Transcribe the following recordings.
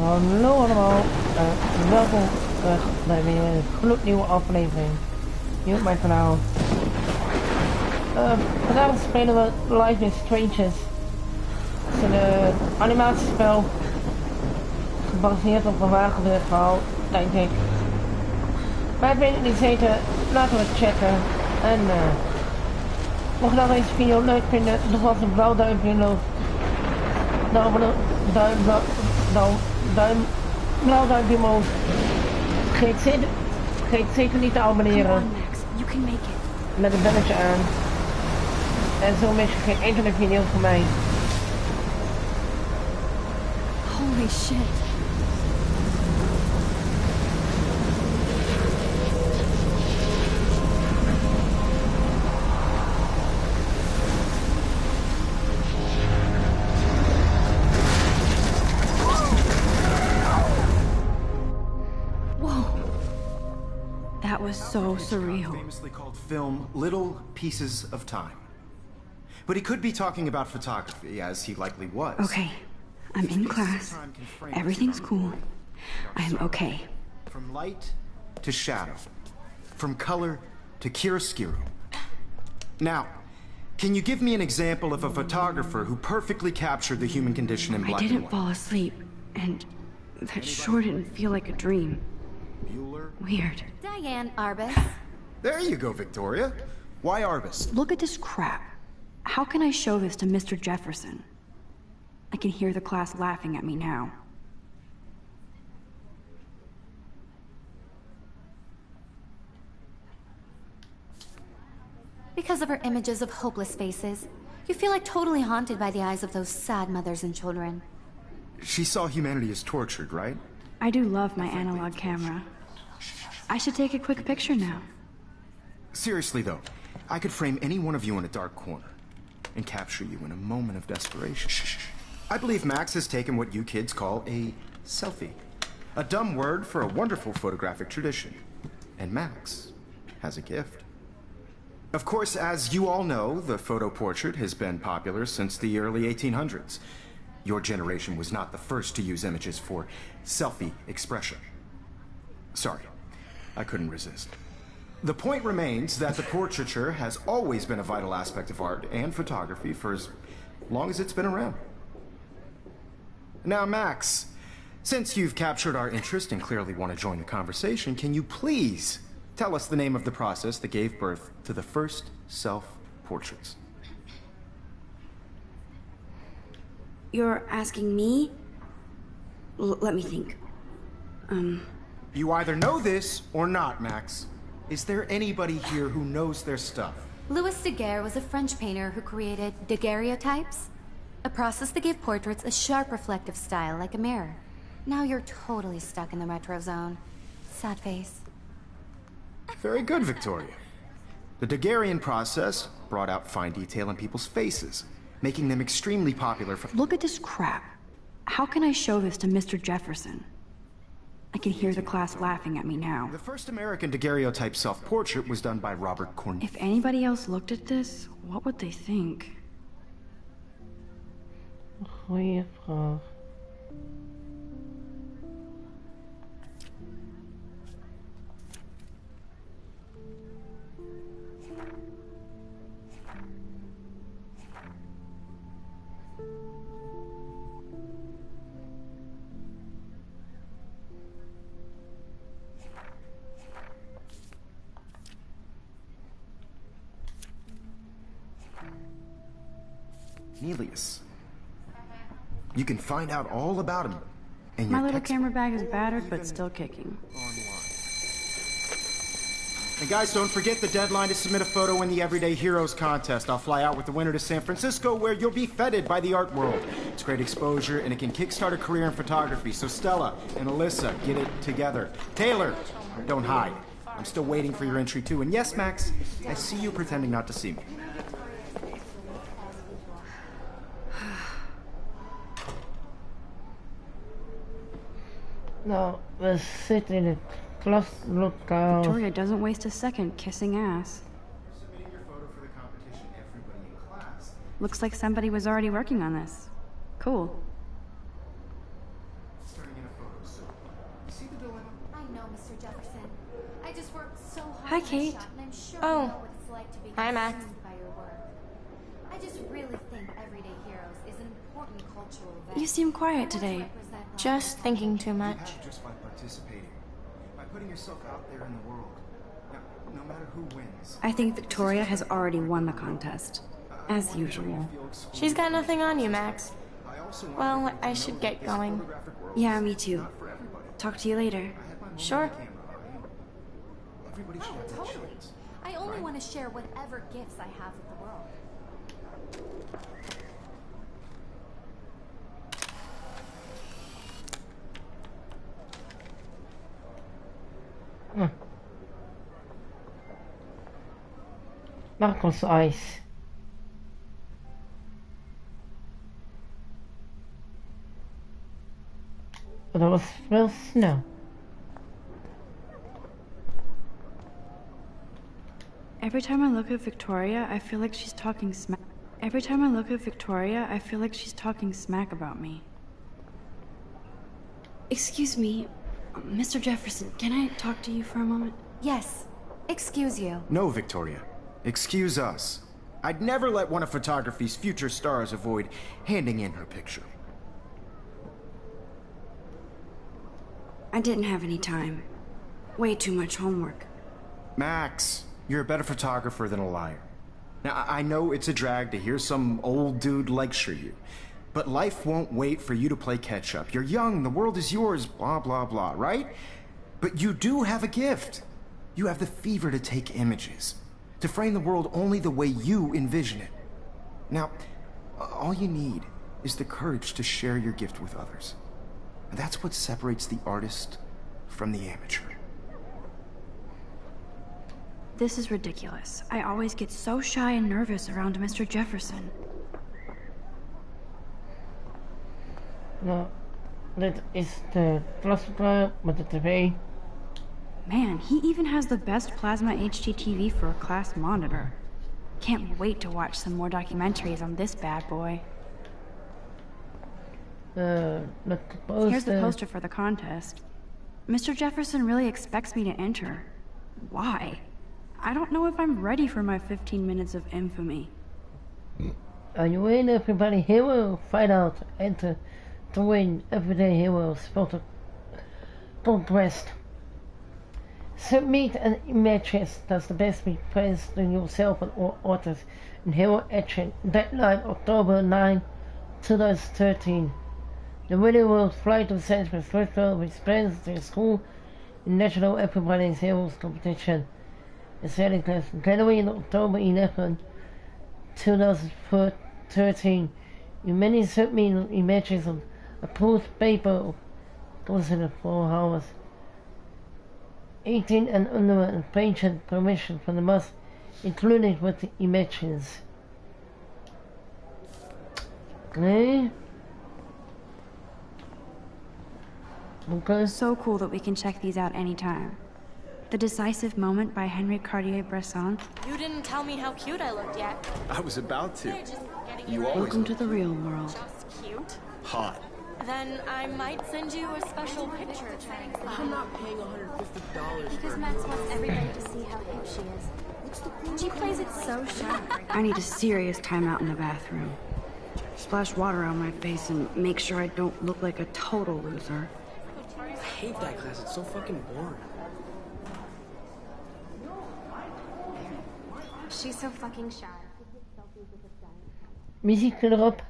Hallo allemaal, welkom terug bij weer een gloednieuwe aflevering hier op mijn kanaal. Vandaag spelen we Life is Strange. Het is een animatiespel gebaseerd op een waargebeurd verhaal, denk ik. Wij hebben in die zitten, laten we het checken. En mocht je nou deze video leuk vinden, doe vast een blauw duimpje in de blauw duimpje omhoog. Vergeet zeker niet te abonneren. Met een belletje aan. En zo mis je geen enkele video van mij. Holy shit. That was so surreal. Famously called film Little Pieces of Time. But he could be talking about photography, as he likely was. Okay, I'm in class. Everything's cool. I'm okay. From light to shadow. From color to chiaroscuro. Now, can you give me an example of a photographer who perfectly captured the human condition in black and white? I didn't fall asleep, and that sure didn't feel like a dream. Weird. Diane Arbus. There you go, Victoria. Why Arbus? Look at this crap. How can I show this to Mr. Jefferson? I can hear the class laughing at me now. Because of her images of hopeless faces, you feel like totally haunted by the eyes of those sad mothers and children. She saw humanity as tortured, right? I do love my analog camera. I should take a quick picture now. Seriously though, I could frame any one of you in a dark corner and capture you in a moment of desperation. I believe Max has taken what you kids call a selfie. A dumb word for a wonderful photographic tradition. And Max has a gift. Of course, as you all know, the photo portrait has been popular since the early 1800s. Your generation was not the first to use images for selfie expression. Sorry, I couldn't resist. The point remains that the portraiture has always been a vital aspect of art and photography for as long as it's been around. Now, Max, since you've captured our interest and clearly want to join the conversation, can you please tell us the name of the process that gave birth to the first self-portraits? You're asking me? Let me think. You either know this or not, Max. Is there anybody here who knows their stuff? Louis Daguerre was a French painter who created daguerreotypes, a process that gave portraits a sharp reflective style like a mirror. Now you're totally stuck in the retro zone. Sad face. Very good, Victoria. The Daguerrean process brought out fine detail in people's faces, making them extremely popular for— Look at this crap. How can I show this to Mr. Jefferson? I can hear the class laughing at me now. The first American daguerreotype self-portrait was done by Robert Cornell. If anybody else looked at this, what would they think? Goeie vraag. Cornelius. You can find out all about him. And My little camera bag is battered, but still kicking. And guys, don't forget the deadline to submit a photo in the Everyday Heroes contest. I'll fly out with the winner to San Francisco, where you'll be feted by the art world. It's great exposure, and it can kickstart a career in photography. So Stella and Alyssa, get it together. Taylor, don't hide. I'm still waiting for your entry too. And yes, Max, I see you pretending not to see me. Nou, we zitten in het klaslokaal. Victoria doesn't waste a second kissing ass. Looks like somebody was already working on this. Cool. Hi, Kate. Oh. Hi, Max. I just really think Everyday Heroes is an important cultural event. You seem quiet today. Just thinking too much. Just by participating, by putting yourself out there in the world. No matter who wins. I think Victoria has already won the contest, as usual. She's got nothing on you, Max. Well, I should get going. Yeah, me too. Talk to you later. Sure. Everybody should have that Totally. chance. I only want to share whatever gifts I have with the world. Marcos Ice. Dat was wel snel. Every time I look at Victoria, I feel like she's talking smack. Every time I look at Victoria, I feel like she's talking smack about me. Excuse me, Mr. Jefferson, can I talk to you for a moment? Yes. Excuse you. No, Victoria. Excuse us. I'd never let one of photography's future stars avoid handing in her picture. I didn't have any time. Way too much homework. Max, you're a better photographer than a liar. Now, I know it's a drag to hear some old dude lecture you, but life won't wait for you to play catch-up. You're young, the world is yours, blah, blah, blah, right? But you do have a gift. You have the fever to take images, to frame the world only the way you envision it. Now, all you need is the courage to share your gift with others. And that's what separates the artist from the amateur. This is ridiculous. I always get so shy and nervous around Mr. Jefferson. Nou, dit is de klasverklaring met de tv. Man, he even has the best plasma HDTV for a class monitor. Can't wait to watch some more documentaries on this bad boy. Met de poster. Here's the poster for the contest. Mr. Jefferson really expects me to enter. Why? I don't know if I'm ready for my 15 minutes of infamy. Are you in Everybody Hero? Find out. Enter to win Everyday Heroes photo contest. Submit an images that's the best be praised to yourself and all authors in Hero Action. Deadline October 9, 2013. The winner will fly to San Francisco with friends to school in National Everybody's Heroes competition. The setting class January and October 11, 2013. You may submit images on approved paper considered 4 hours. 18 and under and patient permission for the must included with the images. Okay. Okay. So cool that we can check these out anytime. The Decisive Moment by Henry Cartier-Bresson. You didn't tell me how cute I looked yet. I was about to. You're just getting You ready. always Welcome to the real world. Just cute. hot. Then I might send you a special picture. I'm not paying $150 Because for Max wants everybody to see how hip she is. She plays it so sharp. I need a serious timeout in the bathroom. Splash water on my face and make sure I don't look like a total loser. I hate that class, it's so fucking boring. She's so fucking shy. Muziek erop.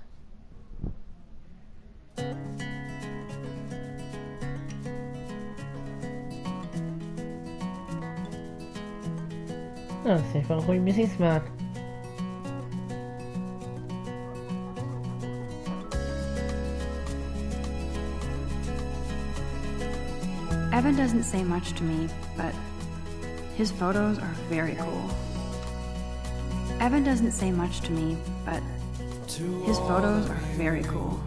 Nou, dat heeft wel een goede muzieksmaak. Evan doesn't say much to me, but his photos are very cool. Evan doesn't say much to me, but his photos are very cool.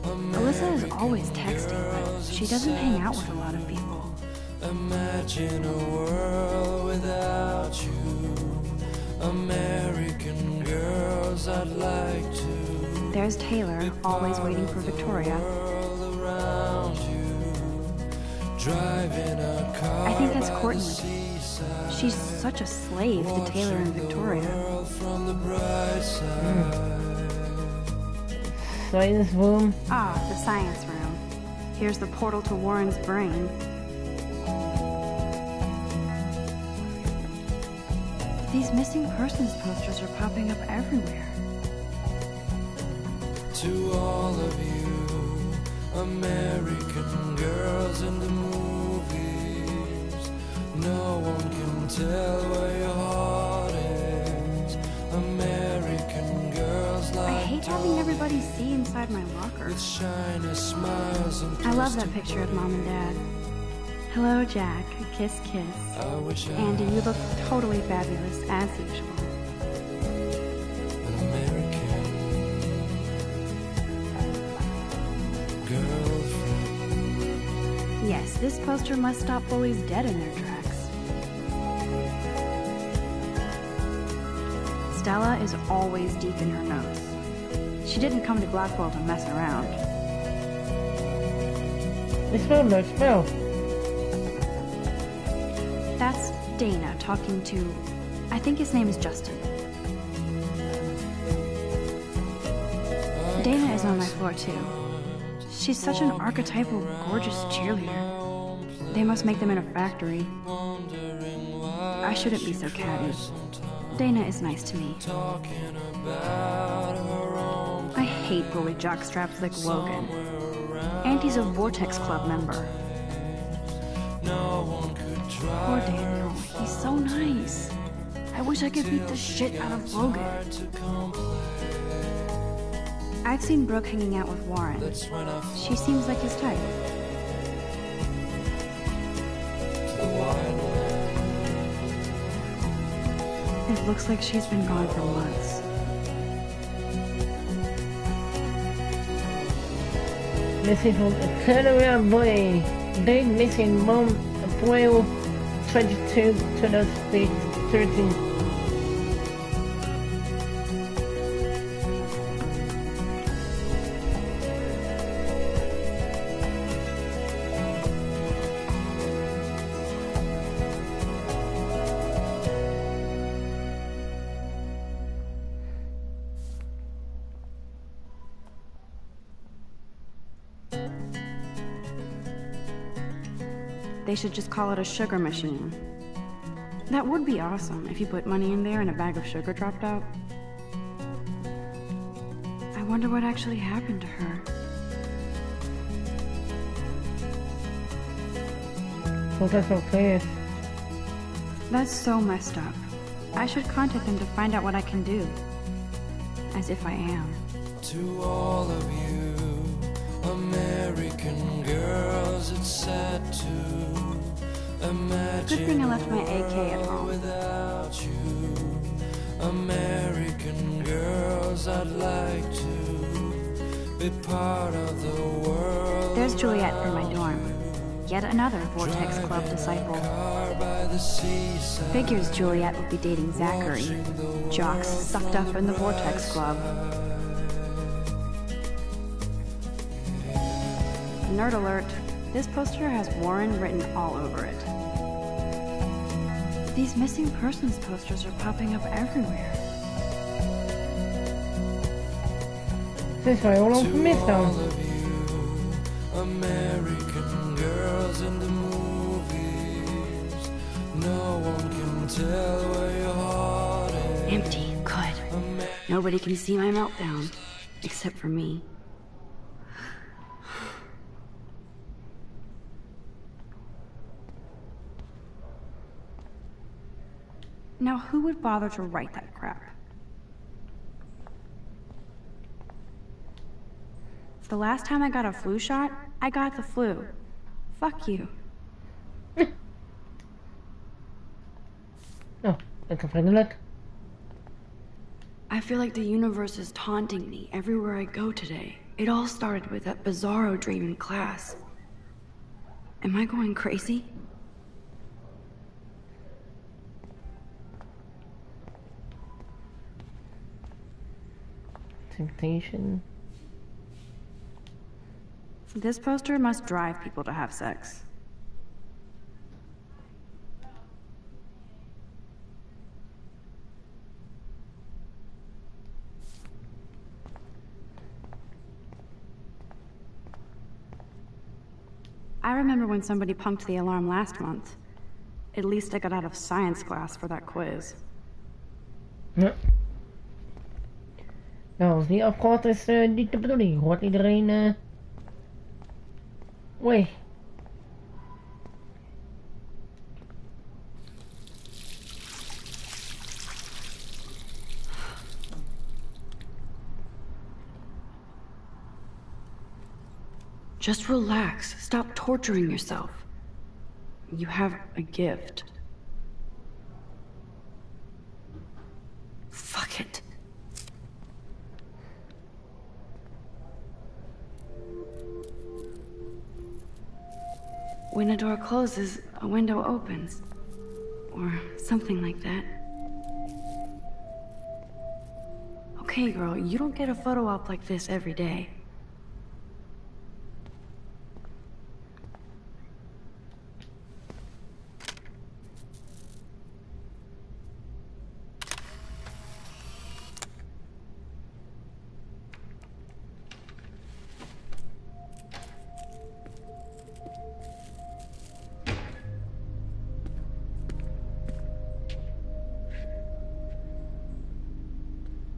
Alyssa is always texting, but she doesn't hang out with a lot of people. Imagine a world without you. American girls, I'd like to. There's Taylor, always waiting for Victoria. World around you. driving a car. I think that's by the Courtney. seaside. She's such a slave to Taylor and Victoria. World from the bright side. Science room. Ah, the science room. Here's the portal to Warren's brain. These missing persons posters are popping up everywhere. To all of you American girls in the movies, no one can tell where your heart is. American girls like I hate having everybody see inside my locker. with shiny smiles and I love that picture of Mom and Dad. Hello, Jack. Kiss, kiss. I wish I Andy, you look totally fabulous, as usual. an American girlfriend. Yes, this poster must stop bullies dead in their tracks. Stella is always deep in her notes. She didn't come to Blackwell to mess around. This film looks well. That's Dana talking to, I think his name is Justin. Dana is on my floor too. She's such an archetypal, gorgeous cheerleader. They must make them in a factory. I shouldn't be so catty. Dana is nice to me. I hate bully jockstraps like Logan. And he's a Vortex Club member. Poor Daniel, he's so nice. I wish I could beat the shit out of Logan. I've seen Brooke hanging out with Warren. She seems like his type. It looks like she's been gone for months. Missing from a turnaround boy. They missing mom. April 22 to the 13. They should just call it a sugar machine. That would be awesome if you put money in there and a bag of sugar dropped out. I wonder what actually happened to her. Well, that's okay. That's so messed up. I should contact them to find out what I can do. As if I am. To all of you American girls, it's sad to imagine Good thing I left my AK at a world home. without you. American girls, I'd like to be part of the world. There's Juliet from my dorm. Yet another Vortex Club disciple. Car by the seaside. Figures Juliet would be dating Zachary. Jocks sucked up in the Vortex Club. Nerd alert. This poster has Warren written all over it. These missing persons posters are popping up everywhere. This is all on from To all Midtown. of you American girls in the movies, no one can tell where your heart is. Empty. Good. Nobody can see my meltdown. Except for me. Now, who would bother to write that crap? The last time I got a flu shot, I got the flu. Fuck you. Oh, lekker vriendelijk. I feel like the universe is taunting me everywhere I go today. It all started with that bizarro dream in class. Am I going crazy? Temptation. This poster must drive people to have sex. I remember when somebody punked the alarm last month. At least I got out of science class for that quiz. Ja. Nou, als die afgaat is niet de bedoeling. Hoort iedereen... Wee. Just relax. Stop torturing yourself. You have a gift. Fuck it. When a door closes, a window opens. Or something like that. Okay, girl, you don't get a photo op like this every day.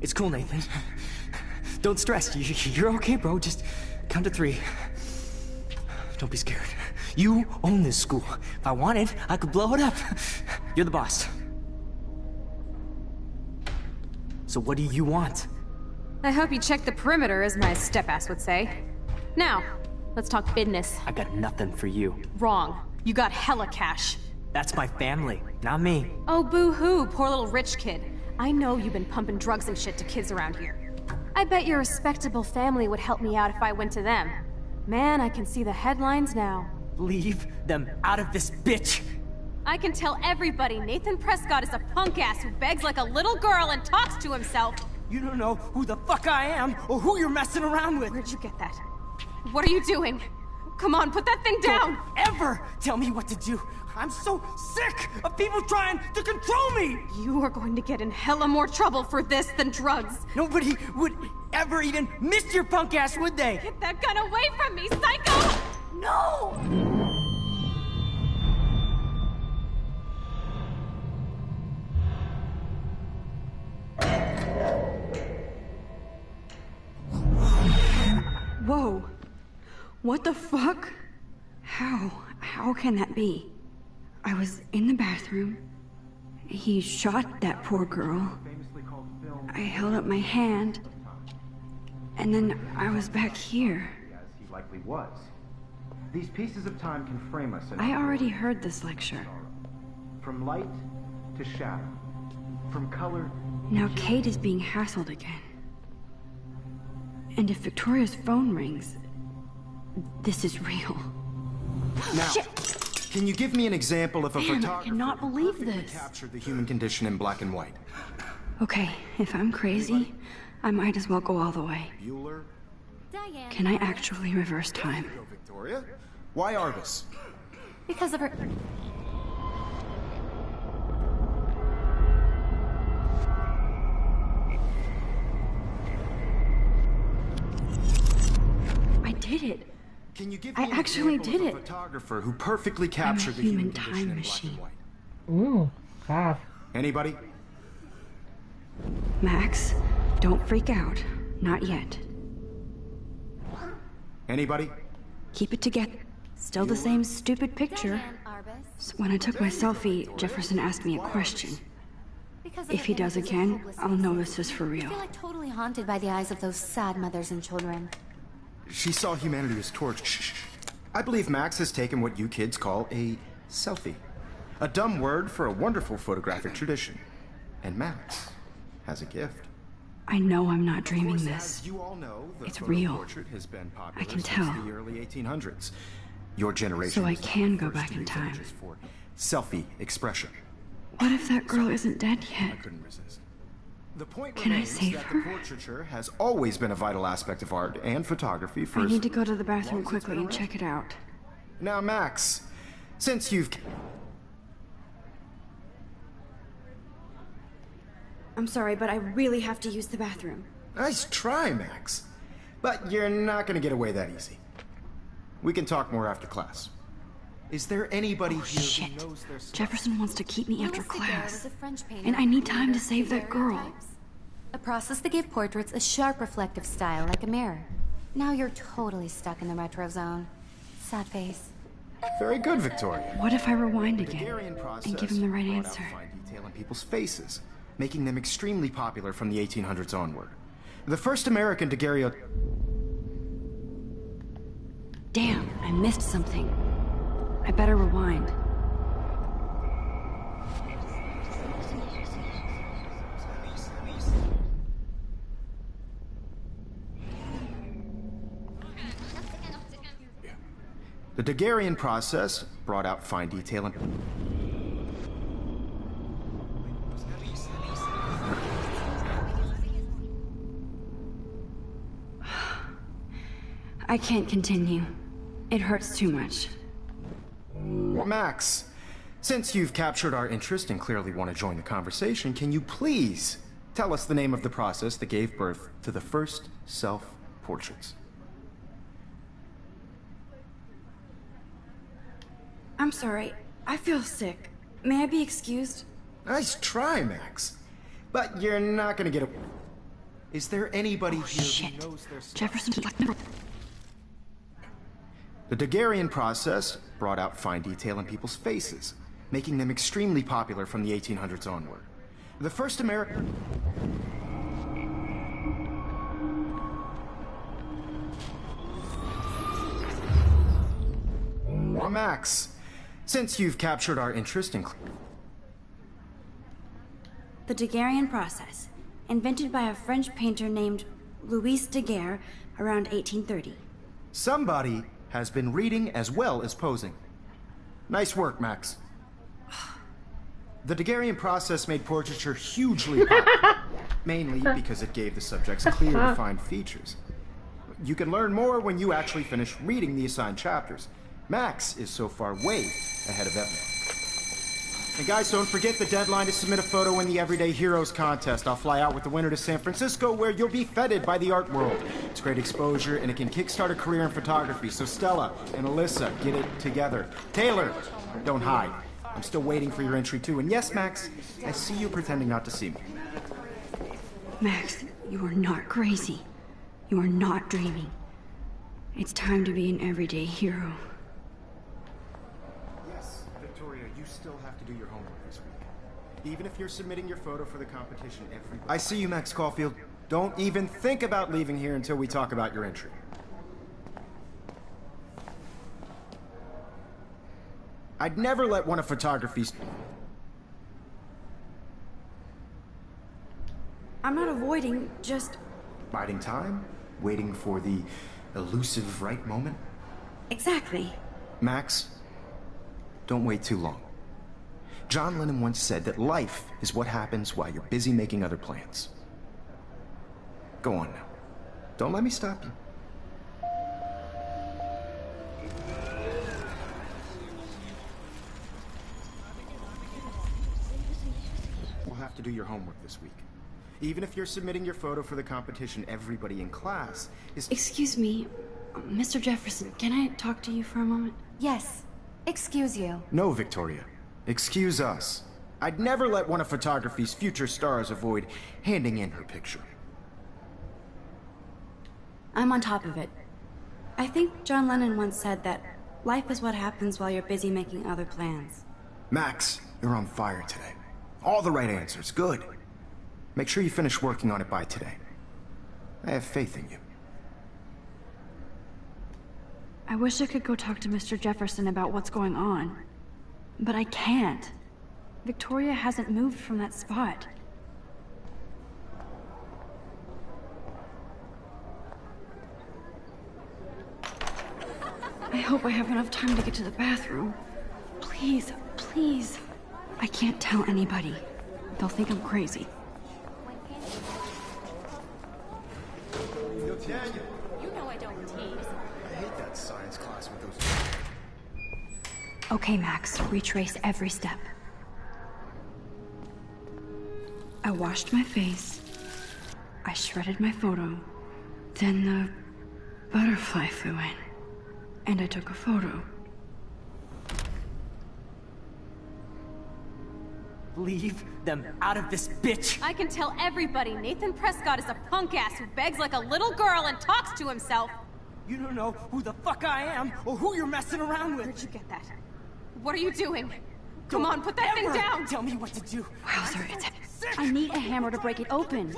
It's cool, Nathan. Don't stress. You're okay, bro. Just count to 3. Don't be scared. You own this school. If I wanted, I could blow it up. You're the boss. So what do you want? I hope you checked the perimeter, as my step-ass would say. Now, let's talk business. I got nothing for you. Wrong. You got hella cash. That's my family, not me. Oh, boo-hoo, poor little rich kid. I know you've been pumping drugs and shit to kids around here. I bet your respectable family would help me out if I went to them. Man, I can see the headlines now. Leave them out of this bitch! I can tell everybody Nathan Prescott is a punk ass who begs like a little girl and talks to himself. You don't know who the fuck I am or who you're messing around with. Where'd you get that? What are you doing? Come on, put that thing down! Don't ever tell me what to do. I'm so sick of people trying to control me! You are going to get in hella more trouble for this than drugs. Nobody would ever even miss your punk ass, would they? Get that gun away from me, psycho! No! Whoa. What the fuck? How can that be? I was in the bathroom. He shot that poor girl. I held up my hand. And then I was back here. As he likely was. These pieces of time can frame us in I already heard this lecture. from light to shadow, from color. Now Kate is being hassled again. And if Victoria's phone rings, this is real. Now, Shit. Can you give me an example of a Man, I photographer cannot who believe perfectly this. captured the human condition in black and white? Okay, if I'm crazy, I might as well go all the way. Bueller? Diane. Can I actually reverse time? Go, Victoria. Why Argus? Because of her... I did it. Can you give I me an actually example did of a it. photographer who perfectly captured the human human condition time in machine. black and white? Ooh, gaaf. Anybody? Max, don't freak out. Not yet. Anybody? Keep it together. Still the same stupid picture. Diane Arbus. So when I took my selfie, Jefferson asked me a question. Because of If he the does images of again, hopeless I'll know faces. this is for I real. feel like totally haunted by the eyes of those sad mothers and children. She saw humanity as torched. Shh. I believe Max has taken what you kids call a selfie. A dumb word for a wonderful photographic tradition. And Max has a gift. I know I'm not dreaming Of course, this. as you all know, the It's photo real. portrait has been popular I can since tell. the early 1800s. Your generation So I was the can go first back to in use time. images for selfie expression. What if that girl isn't dead I yet? couldn't resist. The point Can I remains save that her? the portraiture has always been a vital aspect of art and photography for I as need to go to the bathroom long as it's quickly been and around. check it out. Now, Max, since you've... I'm sorry, but I really have to use the bathroom. Nice try, Max. But you're not going to get away that easy. We can talk more after class. Is there anybody here Shit. who knows their stuff? Jefferson wants to keep me after Louis Daguerre class. was a French painter And I need who time to created save that girl. daguerreotypes, a process that gave portraits a sharp reflective style like a mirror. Now you're totally stuck in the retro zone. Sad face. Very good, Victoria. What if I rewind The again Daguerrean process and give him the right brought out answer? fine detail in people's faces, making them extremely popular from the 1800s onward. The first American daguerreotype. Damn, I missed something. I better rewind. The Daguerrean process brought out fine detail in... I can't continue. It hurts too much. Max, since you've captured our interest and clearly want to join the conversation, can you please tell us the name of the process that gave birth to the first self-portraits? I'm sorry. I feel sick. May I be excused? Nice try, Max. But you're not gonna get a... Is there anybody here Shit. who knows their stuff? Jefferson. The Daguerrean process brought out fine detail in people's faces, making them extremely popular from the 1800s onward. The first American... Max, since you've captured our interest in... The Daguerrean process, invented by a French painter named Louis Daguerre around 1830. Somebody has been reading as well as posing. Nice work, Max. The Daguerrean process made portraiture hugely popular, mainly because it gave the subjects clear, defined features. You can learn more when you actually finish reading the assigned chapters. Max is so far way ahead of Evan. And guys, don't forget the deadline to submit a photo in the Everyday Heroes contest. I'll fly out with the winner to San Francisco, where you'll be feted by the art world. It's great exposure, and it can kickstart a career in photography. So Stella and Alyssa, get it together. Taylor, don't hide. I'm still waiting for your entry too. And yes, Max, I see you pretending not to see me. Max, you are not crazy. You are not dreaming. It's time to be an everyday hero. Yes, Victoria, you still have to do your homework this week. Even if you're submitting your photo for the competition every... I see you, Max Caulfield. Don't even think about leaving here until we talk about your entry. I'd never let one of photography's... I'm not avoiding, just... Biding time? Waiting for the elusive right moment? Exactly. Max, don't wait too long. John Lennon once said that life is what happens while you're busy making other plans. Go on now. Don't let me stop you. We'll have to do your homework this week. Even if you're submitting your photo for the competition, everybody in class is... Excuse me, Mr. Jefferson, can I talk to you for a moment? Yes. Excuse you. No, Victoria. Excuse us. I'd never let one of photography's future stars avoid handing in her picture. I'm on top of it. I think John Lennon once said that life is what happens while you're busy making other plans. Max, you're on fire today. All the right answers. Good. Make sure you finish working on it by today. I have faith in you. I wish I could go talk to Mr. Jefferson about what's going on. But I can't. Victoria hasn't moved from that spot. I hope I have enough time to get to the bathroom. Please, please. I can't tell anybody. They'll think I'm crazy. You know I don't tease. I hate that science class with those... Okay, Max, retrace every step. I washed my face. I shredded my photo. Then the butterfly flew in. And I took a photo. Leave them out of this, bitch! I can tell everybody Nathan Prescott is a punk ass who begs like a little girl and talks to himself. You don't know who the fuck I am or who you're messing around with. Where'd you get that? What are you doing? Come on, put that thing down! Tell me what to do. Wowzer, I need a hammer to break it open.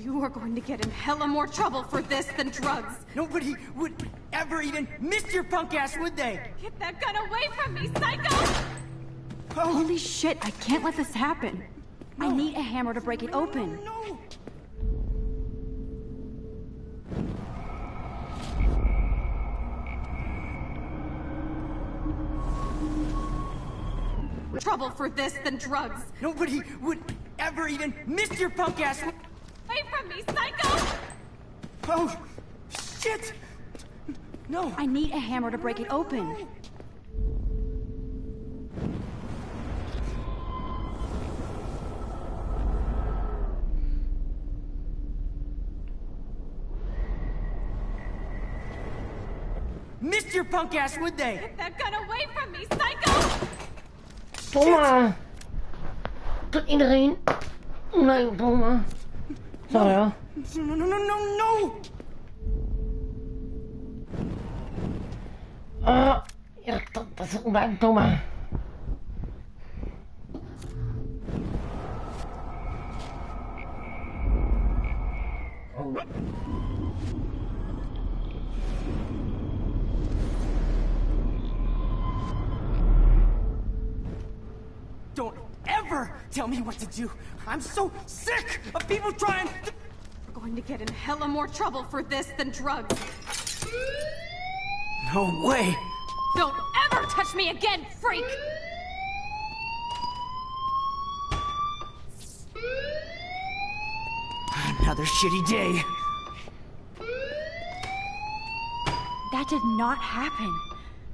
You are going to get in hella more trouble for this than drugs. Nobody would ever even miss your punk ass, would they? Get that gun away from me, psycho! Oh. Holy shit, I can't let this happen. No. I need a hammer to break it open. No. Trouble for this than drugs. Nobody would ever even miss your punk ass. Away from me, psycho! Oh, shit! No. I need a hammer to break it open. Missed your punk ass, would they? Get that gun away from me, psycho! Bomma! Tot iedereen. Nee, bomma. Sorry hoor. No! Ja, dat is ook bij bomma. Don't ever tell me what to do. I'm so sick of people trying to... We're going to get in hella more trouble for this than drugs. No way. Don't ever touch me again, freak! Another shitty day. That did not happen.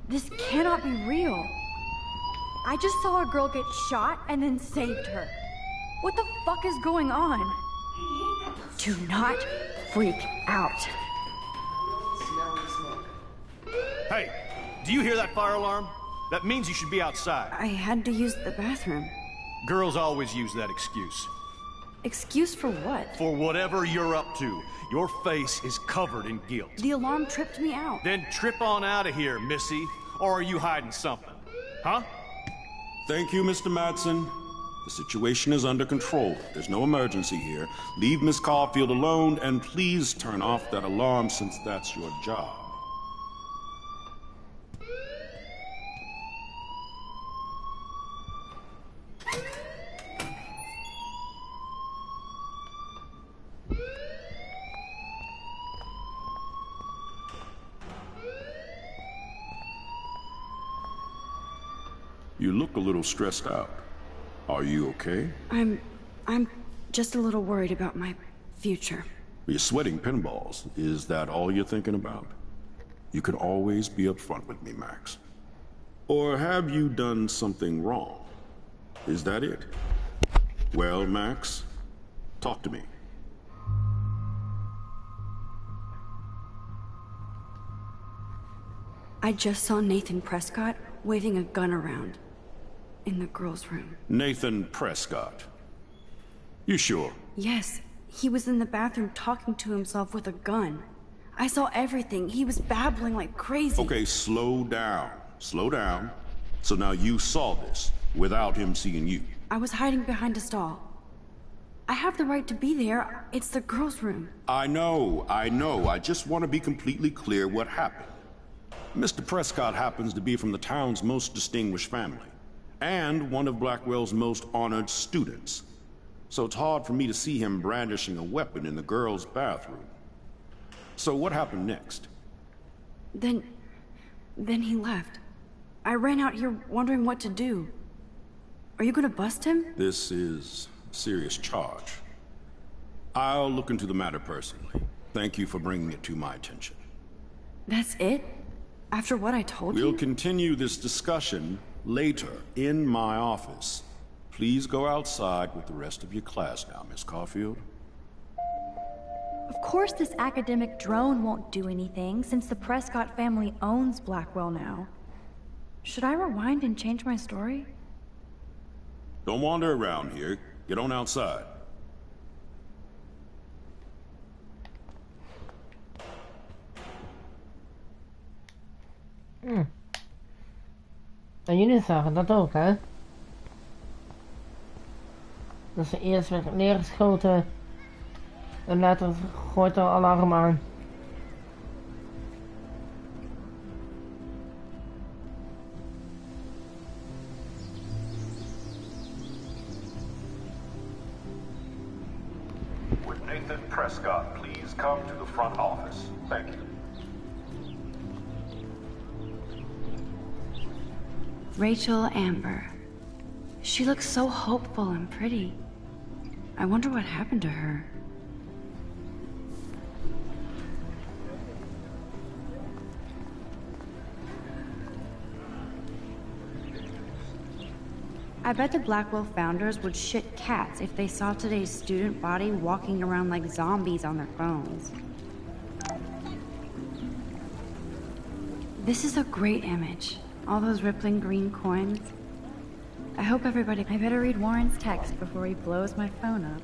This cannot be real. I just saw a girl get shot and then saved her. What the fuck is going on? Do not freak out. Hey, do you hear that fire alarm? That means you should be outside. I had to use the bathroom. Girls always use that excuse. Excuse for what? For whatever you're up to. Your face is covered in guilt. The alarm tripped me out. Then trip on out of here, Missy. Or are you hiding something? Huh? Thank you, Mr. Madsen. The situation is under control. There's no emergency here. Leave Miss Caulfield alone, and please turn off that alarm since that's your job. You look a little stressed out. Are you okay? I'm just a little worried about my future. You're sweating pinballs. Is that all you're thinking about? You can always be upfront with me, Max. Or have you done something wrong? Is that it? Well, Max, talk to me. I just saw Nathan Prescott waving a gun around in the girls' room. Nathan Prescott. You sure? Yes, he was in the bathroom talking to himself with a gun. I saw everything. He was babbling like crazy. Okay, slow down. Slow down. So now you saw this without him seeing you. I was hiding behind a stall. I have the right to be there. It's the girls' room. I know. I just want to be completely clear what happened. Mr. Prescott happens to be from the town's most distinguished family, and one of Blackwell's most honored students. So it's hard for me to see him brandishing a weapon in the girls' bathroom. So what happened next? Then he left. I ran out here wondering what to do. Are you gonna bust him? This is a serious charge. I'll look into the matter personally. Thank you for bringing it to my attention. That's it? After what I told you? We'll continue this discussion later in my office. Please go outside with the rest of your class now, Miss Caulfield. Of course this academic drone won't do anything, since the Prescott family owns Blackwell now. Should I rewind and change my story? Don't wander around here. Get on outside. En jullie zagen dat ook, hè? Dat ze eerst werd neergeschoten en later gooit er alarm aan. Would Nathan Prescott please come to the front office? Thank you. Rachel Amber. She looks so hopeful and pretty. I wonder what happened to her. I bet the Blackwell founders would shit cats if they saw today's student body walking around like zombies on their phones. This is a great image. All those rippling green coins. I hope everybody... I better read Warren's text before he blows my phone up.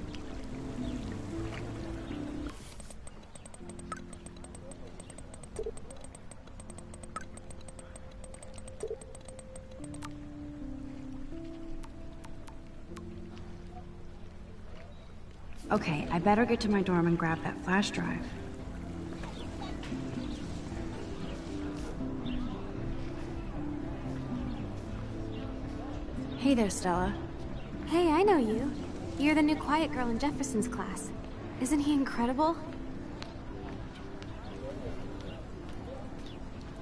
Okay, I better get to my dorm and grab that flash drive. Hey there, Stella. Hey, I know you. You're the new quiet girl in Jefferson's class. Isn't he incredible?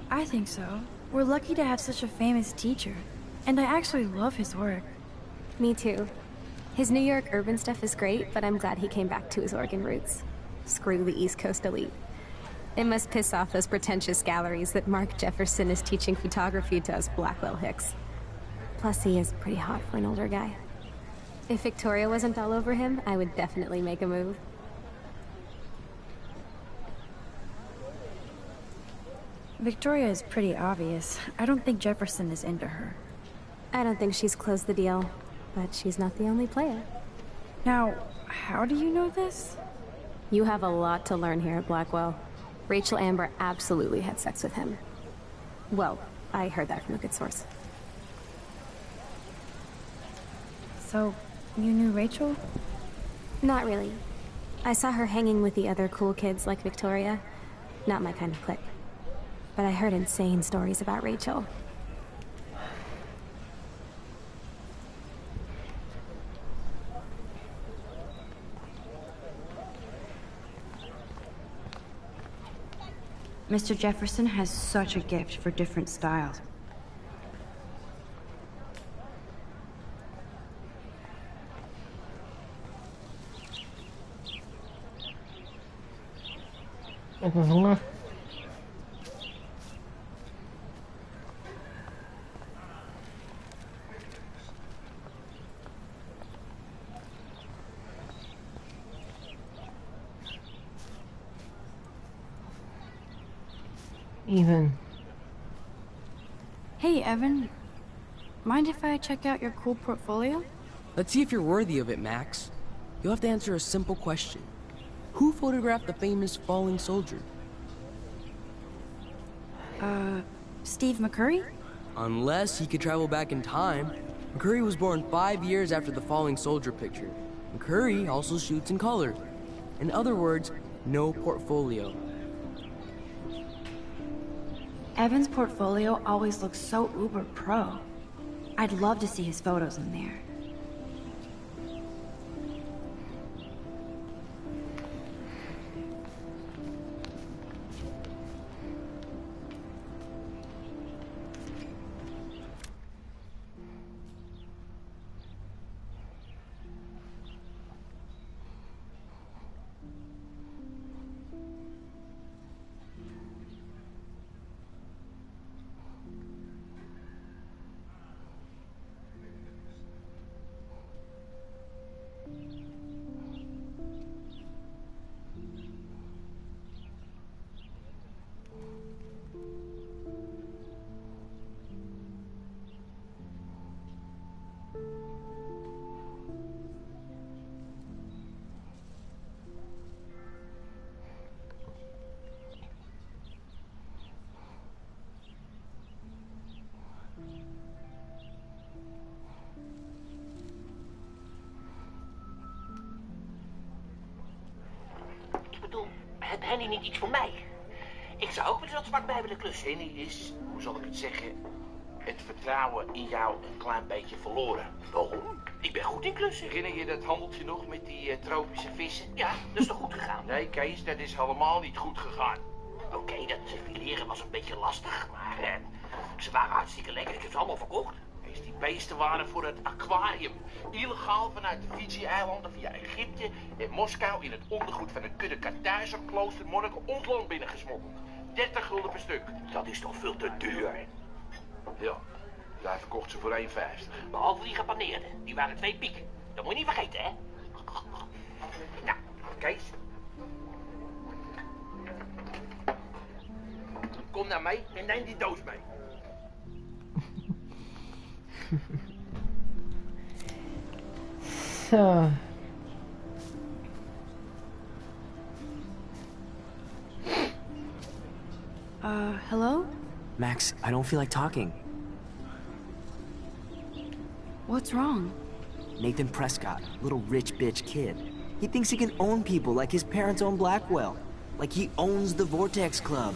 I think so. We're lucky to have such a famous teacher. And I actually love his work. Me too. His New York urban stuff is great, but I'm glad he came back to his Oregon roots. Screw the East Coast elite. It must piss off those pretentious galleries that Mark Jefferson is teaching photography to us Blackwell hicks. Plus, he is pretty hot for an older guy. If Victoria wasn't all over him, I would definitely make a move. Victoria is pretty obvious. I don't think Jefferson is into her. I don't think she's closed the deal, but she's not the only player. Now, how do you know this? You have a lot to learn here at Blackwell. Rachel Amber absolutely had sex with him. Well, I heard that from a good source. So, you knew Rachel? Not really. I saw her hanging with the other cool kids like Victoria. Not my kind of clique. But I heard insane stories about Rachel. Mr. Jefferson has such a gift for different styles. Ik was honger. Even. Hey, Evan. Mind if I check out your cool portfolio? Let's see if you're worthy of it, Max. You'll have to answer a simple question. Who photographed the famous falling soldier? Steve McCurry? Unless he could travel back in time. McCurry was born 5 years after the falling soldier picture. McCurry also shoots in color. In other words, no portfolio. Evan's portfolio always looks so uber pro. I'd love to see his photos in there. die niet iets voor mij? Ik zou ook met dat zwak bij willen klussen. Henny is, hoe zal ik het zeggen, het vertrouwen in jou een klein beetje verloren. Waarom? Ik ben goed in klussen. Herinner je dat handeltje nog met die tropische vissen? Ja, dat is toch goed gegaan? Nee, Kees, dat is helemaal niet goed gegaan. Oké, dat fileren was een beetje lastig, maar ze waren hartstikke lekker. Ik heb ze allemaal verkocht. Eens die beesten waren voor het aquarium. Illegaal vanuit de Fiji-eilanden via Egypte en Moskou in het ondergoed van een kudde Kartuizerkloostermonniken ons land binnengesmokkeld. 30 gulden per stuk. Dat is toch veel te duur? Ja, daar verkocht ze voor 1,50. Behalve die gepaneerden. Die waren 2 piek. Dat moet je niet vergeten, hè? Nou, Kees. Kom naar mij en neem die doos mee. Zo. Hello? Max, I don't feel like talking. What's wrong? Nathan Prescott, little rich bitch kid. He thinks he can own people like his parents own Blackwell. Like he owns the Vortex Club.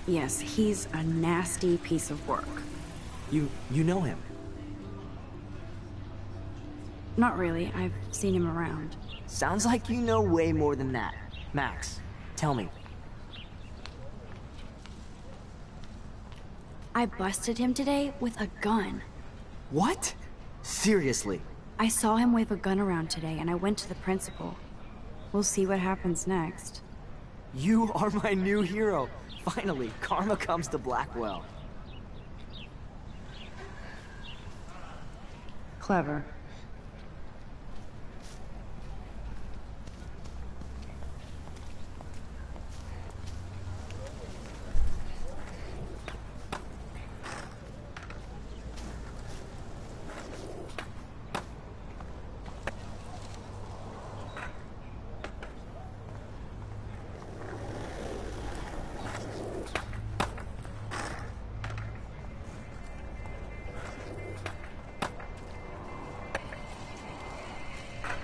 Yes, he's a nasty piece of work. You know him? Not really. I've seen him around. Sounds like you know way more than that. Max, tell me. I busted him today with a gun. What? Seriously? I saw him wave a gun around today, and I went to the principal. We'll see what happens next. You are my new hero. Finally, karma comes to Blackwell. Clever.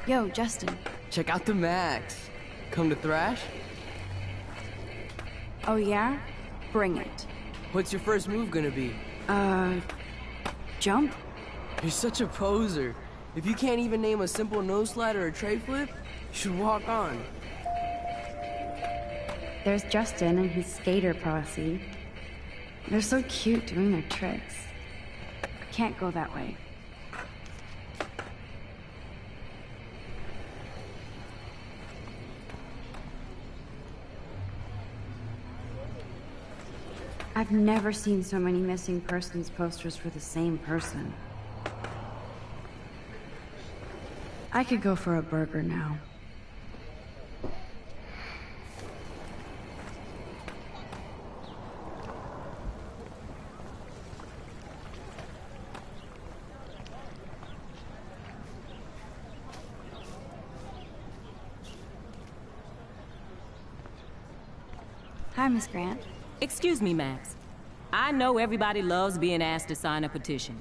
Yo, Justin. Check out the Max. Come to thrash? Oh yeah? Bring it. What's your first move gonna be? Jump? You're such a poser. If you can't even name a simple nose slide or a tray flip, you should walk on. There's Justin and his skater posse. They're so cute doing their tricks. Can't go that way. I've never seen so many missing persons posters for the same person. I could go for a burger now. Hi, Miss Grant. Excuse me, Max. I know everybody loves being asked to sign a petition.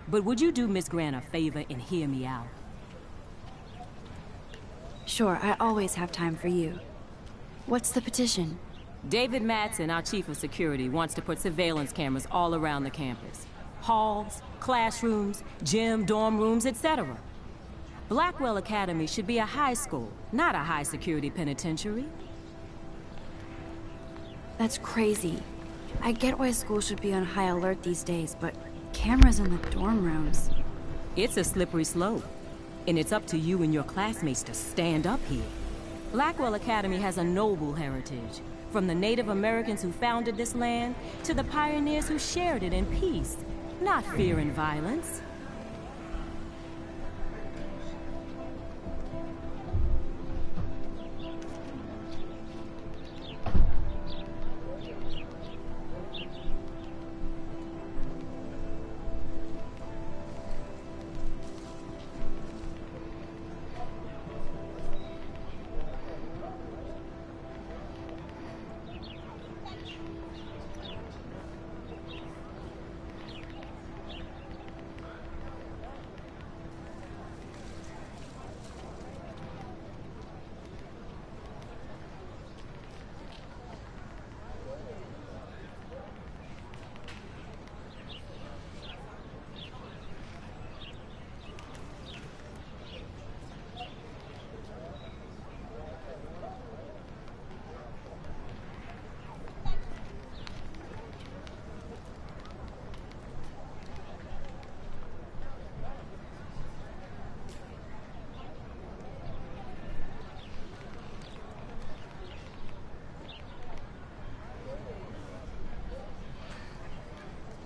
But would you do Miss Grant a favor and hear me out? Sure, I always have time for you. What's the petition? David Madsen, our chief of security, wants to put surveillance cameras all around the campus. Halls, classrooms, gym, dorm rooms, etc. Blackwell Academy should be a high school, not a high-security penitentiary. That's crazy. I get why schools should be on high alert these days, but cameras in the dorm rooms... It's a slippery slope, and it's up to you and your classmates to stand up here. Blackwell Academy has a noble heritage, from the Native Americans who founded this land to the pioneers who shared it in peace, not fear and violence.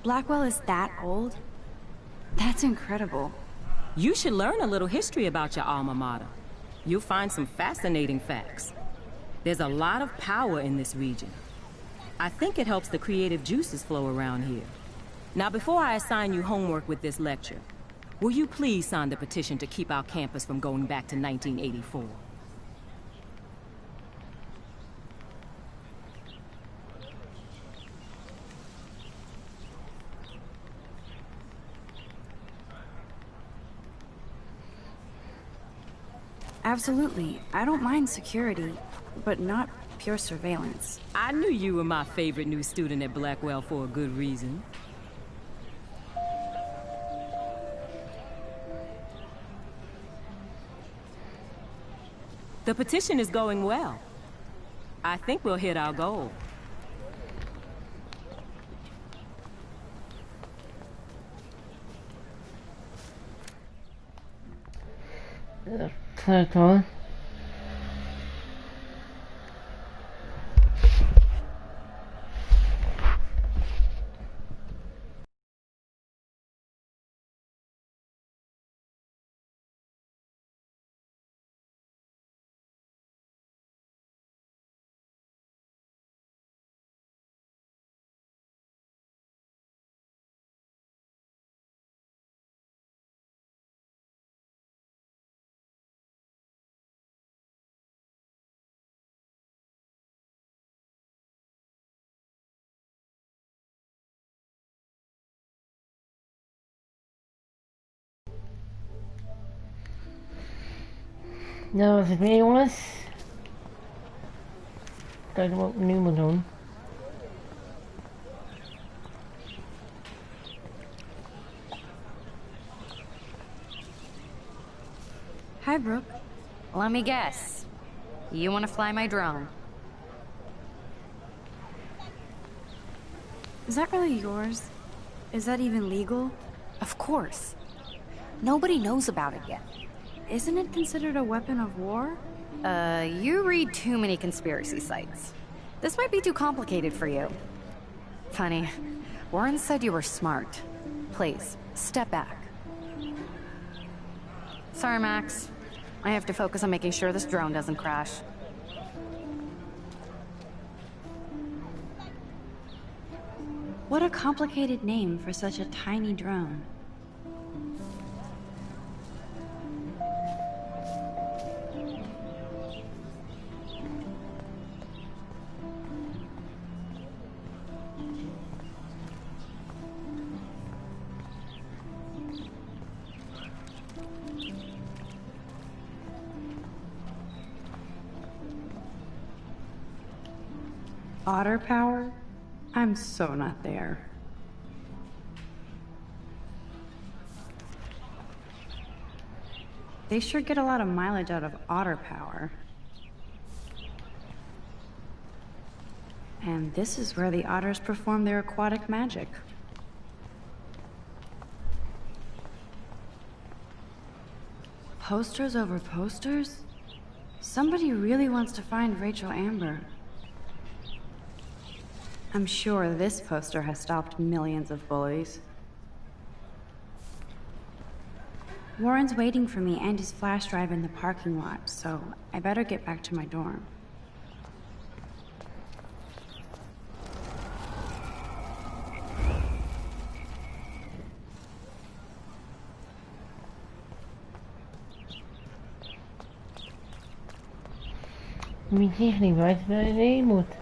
Blackwell is that old? That's incredible. You should learn a little history about your alma mater. You'll find some fascinating facts. There's a lot of power in this region. I think it helps the creative juices flow around here. Now, before I assign you homework with this lecture, will you please sign the petition to keep our campus from going back to 1984? Absolutely. I don't mind security, but not pure surveillance. I knew you were my favorite new student at Blackwell for a good reason. The petition is going well. I think we'll hit our goal. Click on. Nou, als het weer jongens. Kijken wat we nu moeten doen. Hi, Brooke. Let me guess. You want to fly my drone? Is that really yours? Is that even legal? Of course. Nobody knows about it yet. Isn't it considered a weapon of war? You read too many conspiracy sites. This might be too complicated for you. Funny, Warren said you were smart. Please, step back. Sorry, Max. I have to focus on making sure this drone doesn't crash. What a complicated name for such a tiny drone. Otter power? I'm so not there. They sure get a lot of mileage out of otter power. And this is where the otters perform their aquatic magic. Posters over posters? Somebody really wants to find Rachel Amber. I'm sure this poster has stopped millions of bullies. Warren's waiting for me and his flash drive in the parking lot, so I better get back to my dorm. Mijn echt niet weet waar je heen moet.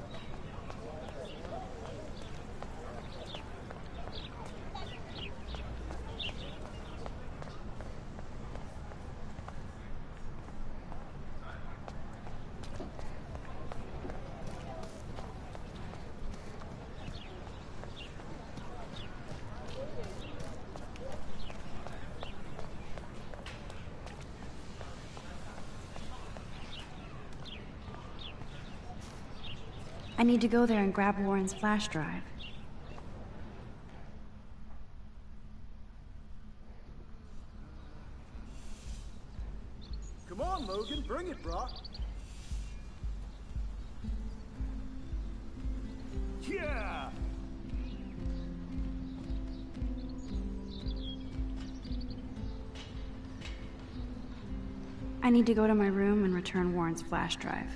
I need to go there and grab Warren's flash drive. Come on, Logan, bring it, brah. Yeah! I need to go to my room and return Warren's flash drive.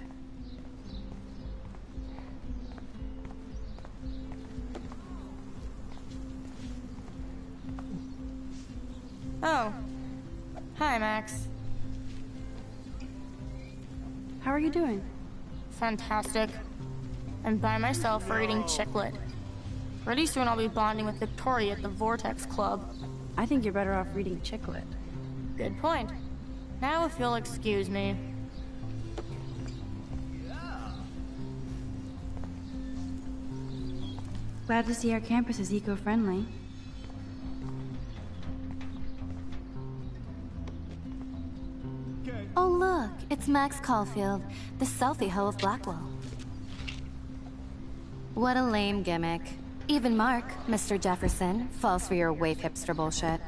Oh. Hi, Max. How are you doing? Fantastic. I'm by myself reading Chicklet. Pretty soon I'll be bonding with Victoria at the Vortex Club. I think you're better off reading Chicklet. Good point. Now if you'll excuse me. Glad to see our campus is eco-friendly. Oh look, it's Max Caulfield, the selfie hoe of Blackwell. What a lame gimmick. Even Mark, Mr. Jefferson, falls for your wave hipster bullshit.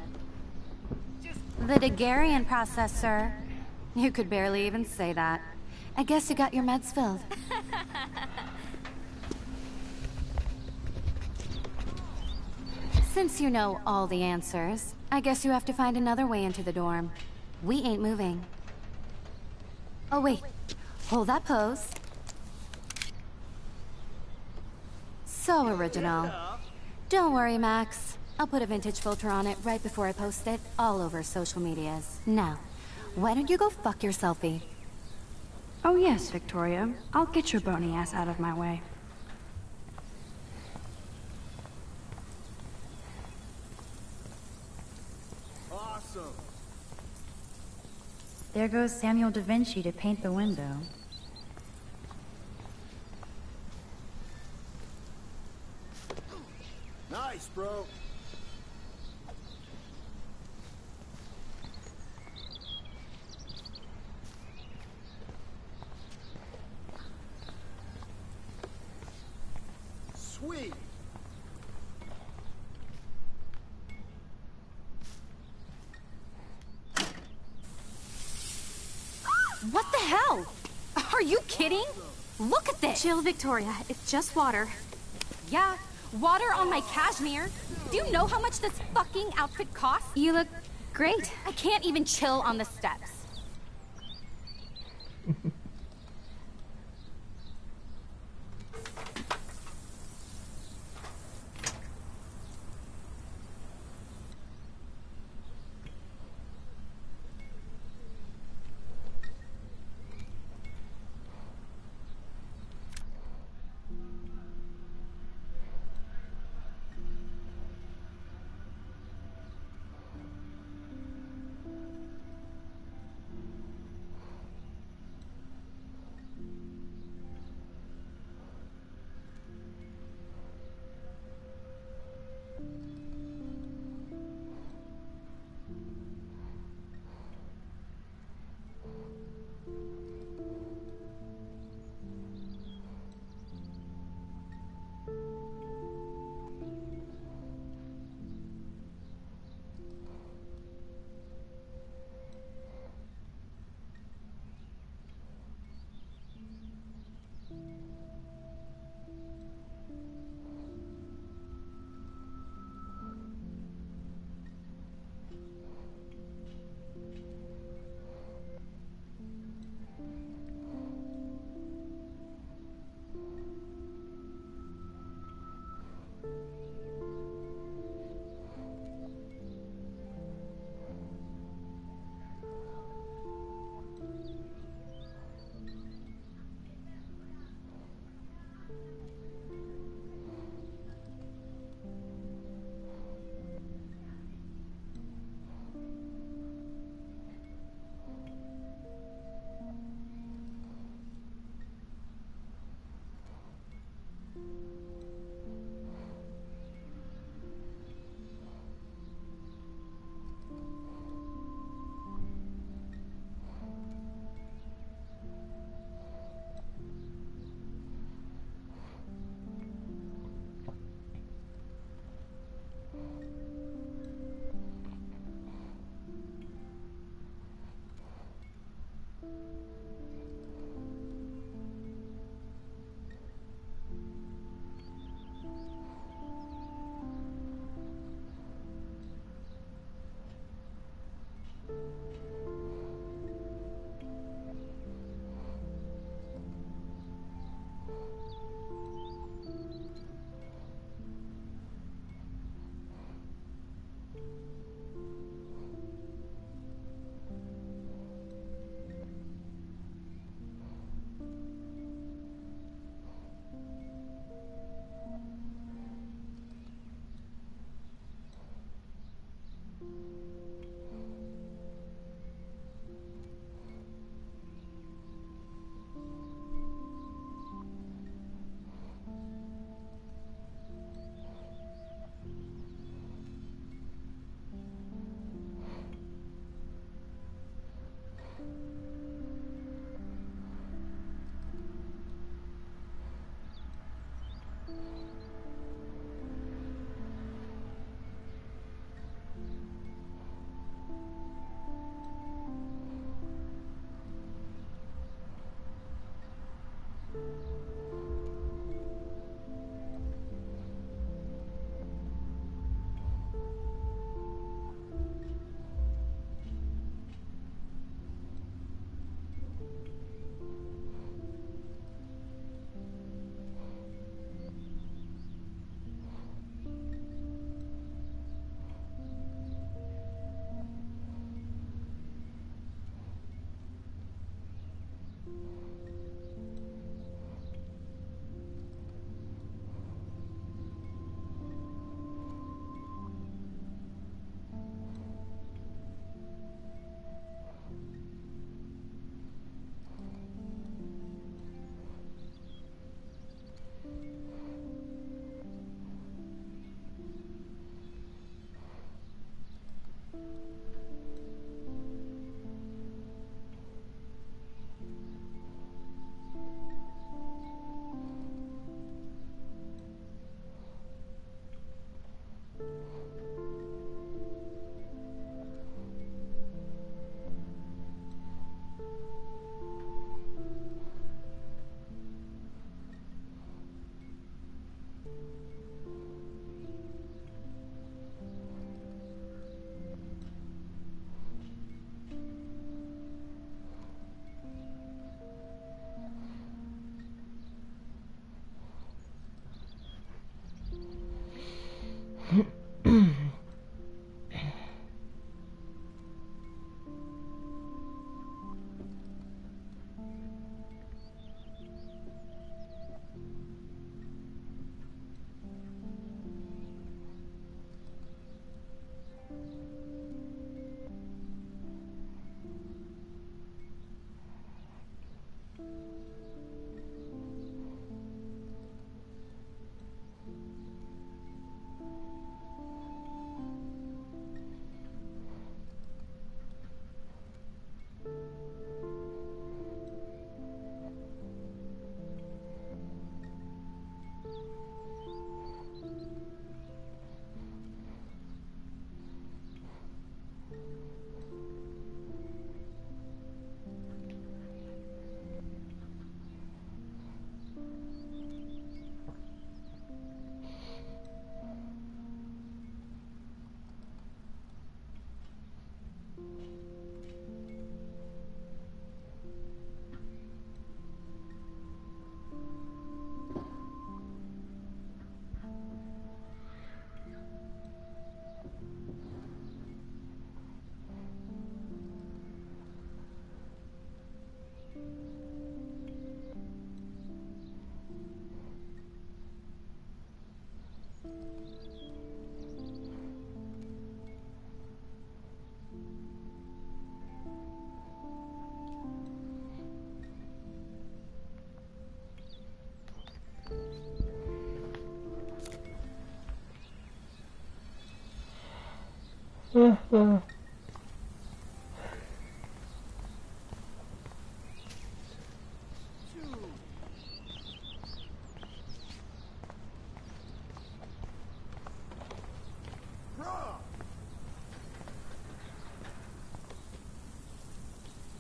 The Daguerrean process, sir. You could barely even say that. I guess you got your meds filled. Since you know all the answers, I guess you have to find another way into the dorm. We ain't moving. Oh wait, hold that pose. So original. Don't worry, Max. I'll put a vintage filter on it right before I post it all over social medias. Now, why don't you go fuck your selfie? Oh yes, Victoria. I'll get your bony ass out of my way. Awesome. There goes Samuel da Vinci to paint the window. Nice, bro. Sweet. What the hell? Are you kidding? Look at this! Chill, Victoria. It's just water. Yeah, water on my cashmere. Do you know how much this fucking outfit costs? You look great. I can't even chill on the steps.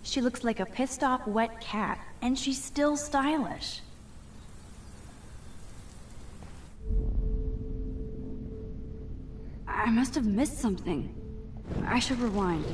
She looks like a pissed off wet cat, and she's still stylish. I must have missed something. I should rewind.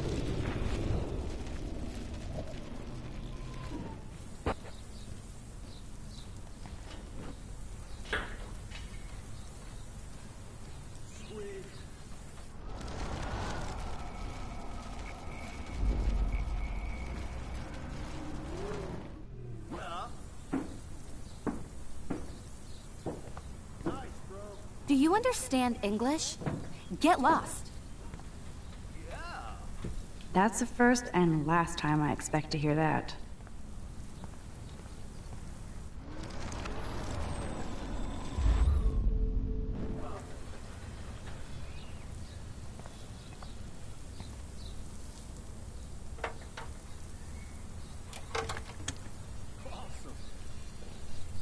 Do you understand English? Get lost. That's the first and last time I expect to hear that.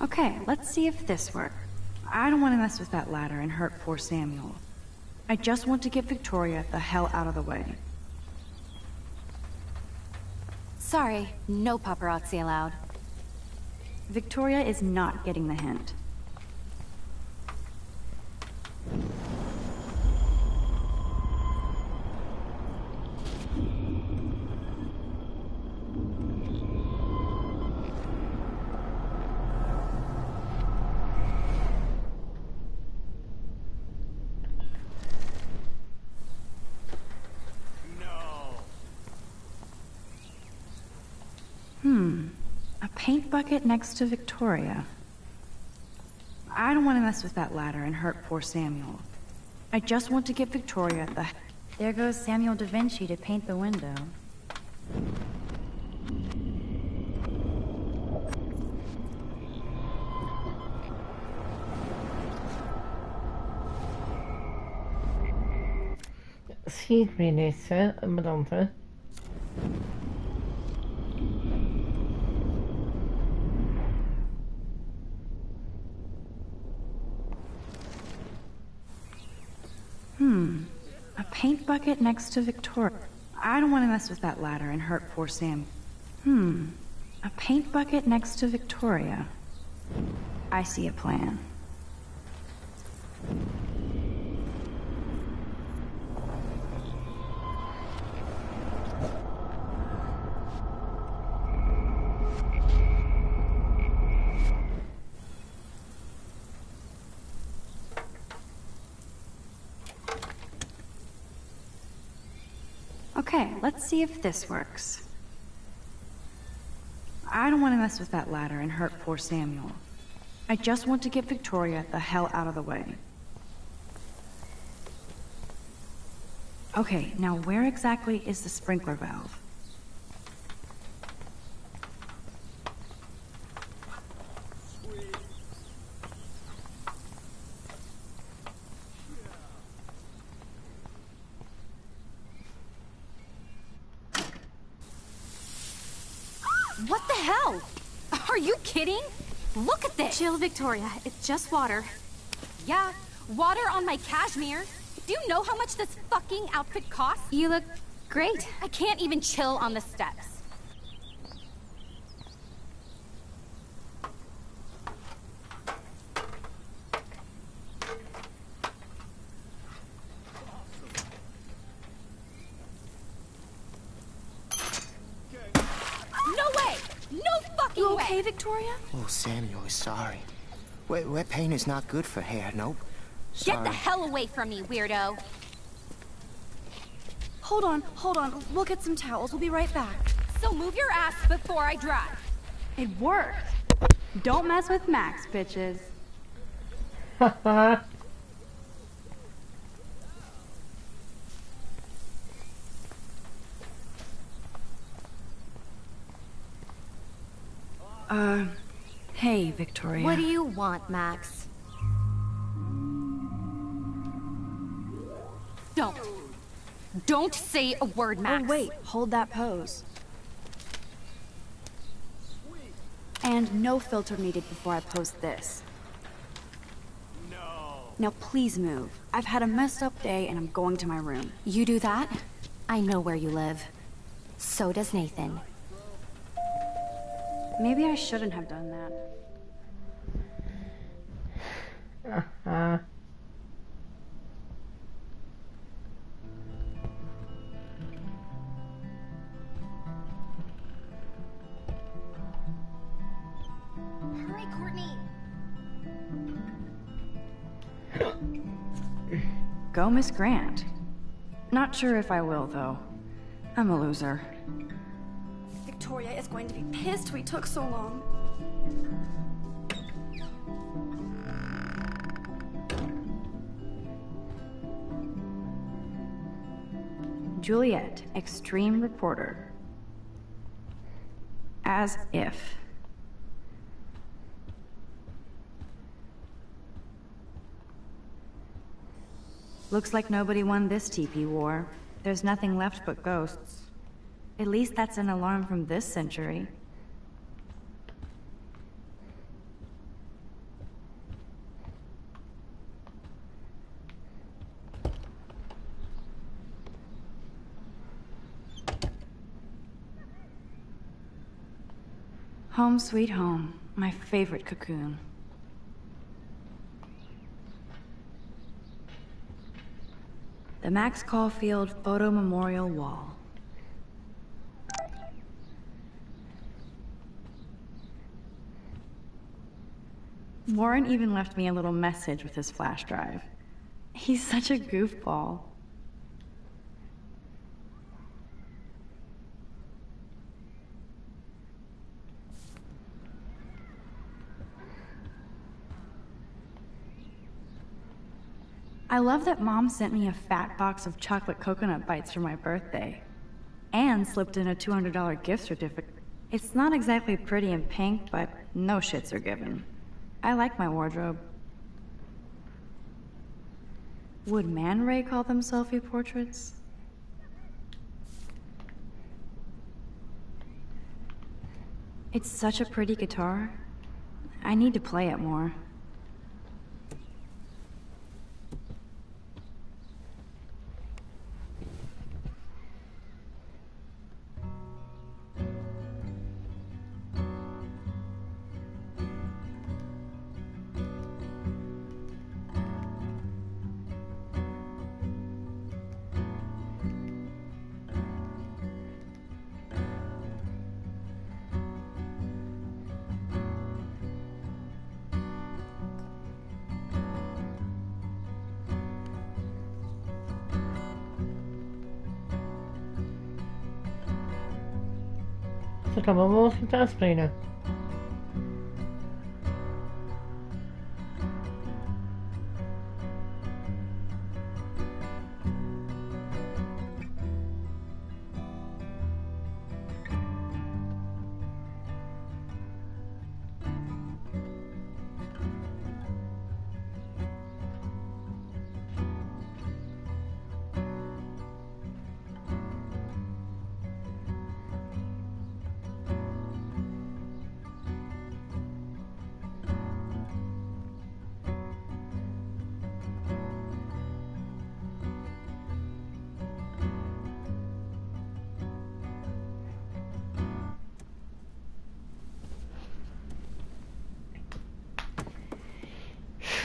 Okay, let's see if this works. I don't want to mess with that ladder and hurt poor Samuel. I just want to get Victoria the hell out of the way. Sorry, no paparazzi allowed. Victoria is not getting the hint. A paint bucket next to Victoria. I don't want to mess with that ladder and hurt poor Samuel. I just want to get Victoria the... There goes Samuel da Vinci to paint the window. Excuse me, Lisa, Madonna. A paint bucket next to Victoria. I don't want to mess with that ladder and hurt poor Sam. A paint bucket next to Victoria. I see a plan. Okay, let's see if this works. I don't want to mess with that ladder and hurt poor Samuel. I just want to get Victoria the hell out of the way. Okay, now where exactly is the sprinkler valve? What the hell? Are you kidding? Look at this! Chill, Victoria. It's just water. Yeah, water on my cashmere. Do you know how much this fucking outfit costs? You look great. I can't even chill on the steps. You okay, Victoria? Oh, Samuel is sorry. Wet paint is not good for hair, nope. Sorry. Get the hell away from me, weirdo. Hold on. We'll get some towels. We'll be right back. So move your ass before I drive. It worked. Don't mess with Max, bitches. Hey, Victoria. What do you want, Max? Don't say a word, Max. Oh, wait. Hold that pose. And no filter needed before I post this. No. Now please move. I've had a messed up day and I'm going to my room. You do that? I know where you live. So does Nathan. Maybe I shouldn't have done that. Hurry, Courtney. Go, Miss Grant. Not sure if I will, though. I'm a loser. Victoria is going to be pissed we took so long. Juliet, extreme reporter. As if. Looks like nobody won this TP war. There's nothing left but ghosts. At least that's an alarm from this century. Home sweet home, my favorite cocoon. The Max Caulfield Photo Memorial Wall. Warren even left me a little message with his flash drive. He's such a goofball. I love that Mom sent me a fat box of chocolate coconut bites for my birthday. And slipped in a $200 gift certificate. It's not exactly pretty and pink, but no shits are given. I like my wardrobe. Would Man Ray call them selfie portraits? It's such a pretty guitar. I need to play it more. Ze kan wel eens gitaar spelen.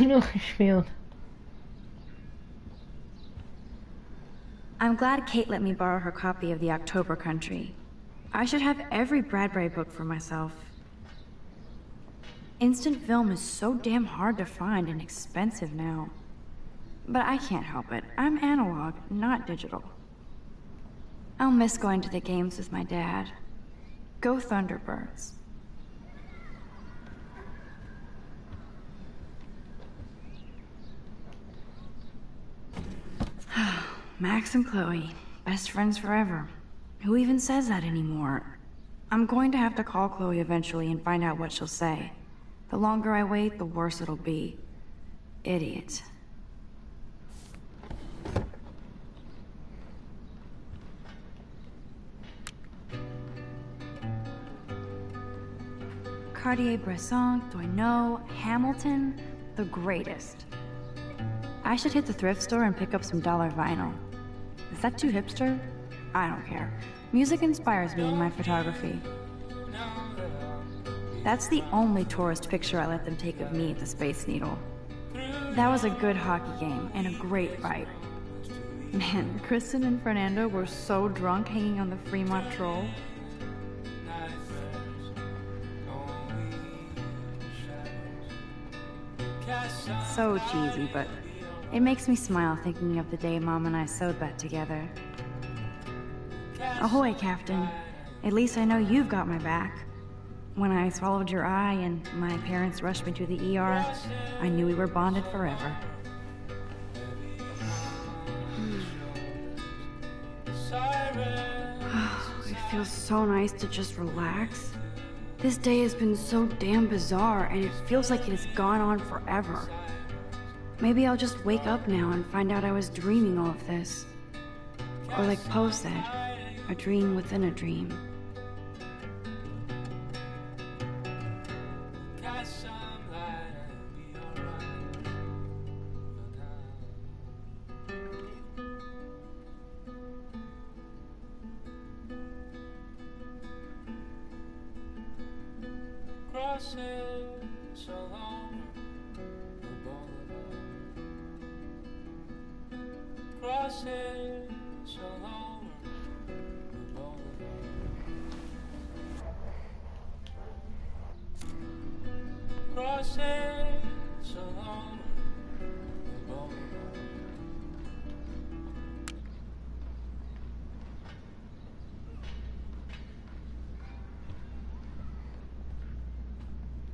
Genoeg gespeeld. I'm glad Kate let me borrow her copy of The October Country. I should have every Bradbury book for myself. Instant film is so damn hard to find and expensive now. But I can't help it. I'm analog, not digital. I'll miss going to the games with my dad. Go Thunderbirds. Max and Chloe, best friends forever. Who even says that anymore? I'm going to have to call Chloe eventually and find out what she'll say. The longer I wait, the worse it'll be. Idiot. Cartier-Bresson, Doisneau, Hamilton, the greatest. I should hit the thrift store and pick up some dollar vinyl. Is that too hipster? I don't care. Music inspires me in my photography. That's the only tourist picture I let them take of me at the Space Needle. That was a good hockey game and a great fight. Man, Kristen and Fernando were so drunk hanging on the Fremont Troll. So cheesy, but it makes me smile thinking of the day Mom and I sewed that together. Ahoy, Captain. At least I know you've got my back. When I swallowed your eye and my parents rushed me to the ER, I knew we were bonded forever. It feels so nice to just relax. This day has been so damn bizarre, and it feels like it has gone on forever. Maybe I'll just wake up now and find out I was dreaming all of this. Or like Poe said, a dream within a dream.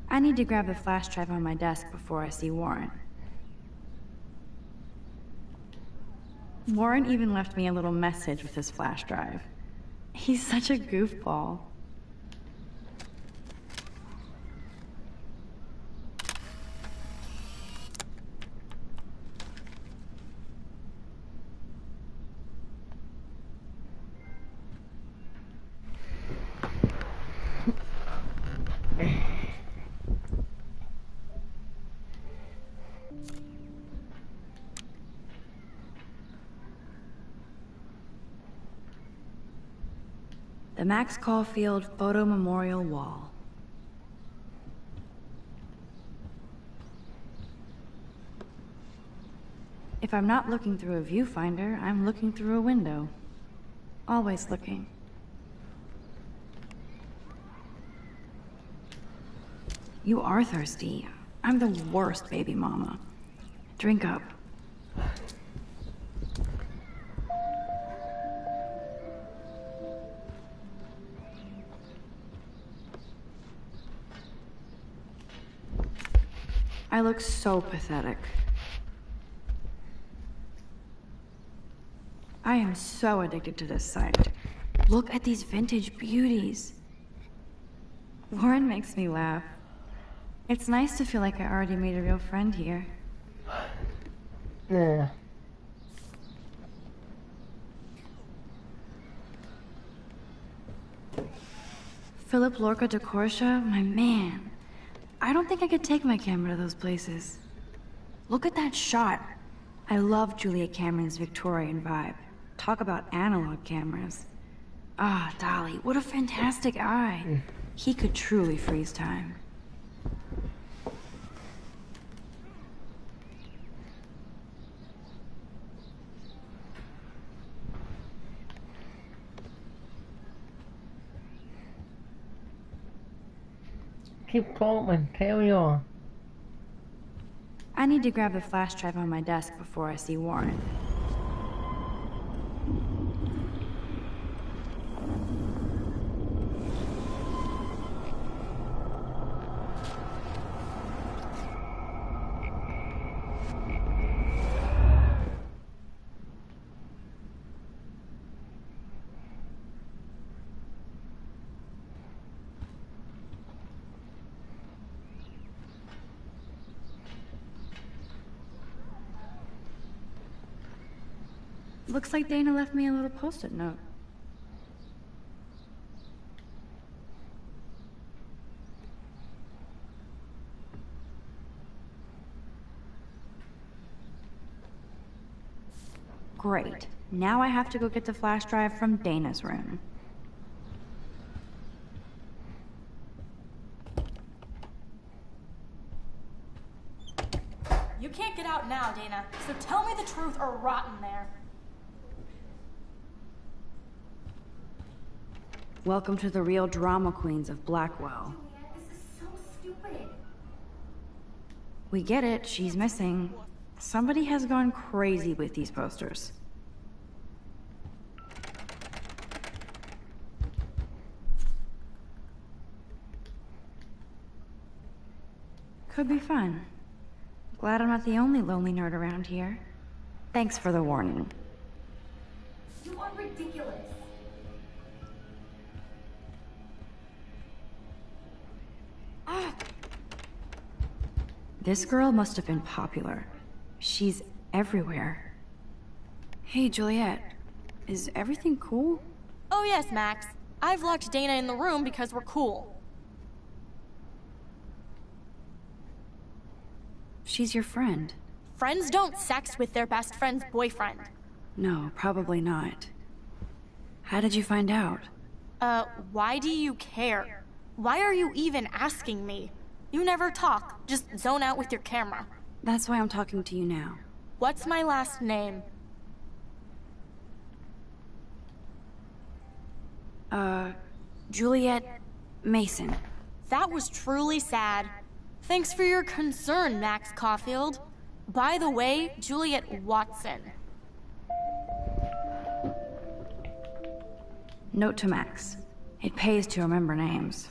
I need to grab the flash drive on my desk before I see Warren. Warren even left me a little message with his flash drive. He's such a goofball. The Max Caulfield Photo Memorial Wall. If I'm not looking through a viewfinder, I'm looking through a window. Always looking. You are thirsty. I'm the worst baby mama. Drink up. I look so pathetic. I am so addicted to this site. Look at these vintage beauties. Warren makes me laugh. It's nice to feel like I already made a real friend here. Yeah. Philip Lorca de Corsia, my man. I don't think I could take my camera to those places. Look at that shot. I love Julia Cameron's Victorian vibe. Talk about analog cameras. Ah, Dolly, what a fantastic eye. He could truly freeze time. Keep going, carry on. I need to grab the flash drive on my desk before I see Warren. Looks like Dana left me a little post-it note. Great. Now I have to go get the flash drive from Dana's room. You can't get out now, Dana, so tell me the truth or rot in there. Welcome to the real drama queens of Blackwell. This is so stupid. We get it, she's missing. Somebody has gone crazy with these posters. Could be fun. Glad I'm not the only lonely nerd around here. Thanks for the warning. You are ridiculous. This girl must have been popular. She's everywhere. Hey, Juliet. Is everything cool? Oh yes, Max. I've locked Dana in the room because we're cool. She's your friend. Friends don't sex with their best friend's boyfriend. No, probably not. How did you find out? Why do you care? Why are you even asking me? You never talk, just zone out with your camera. That's why I'm talking to you now. What's my last name? Juliet Mason. That was truly sad. Thanks for your concern, Max Caulfield. By the way, Juliet Watson. Note to Max. It pays to remember names.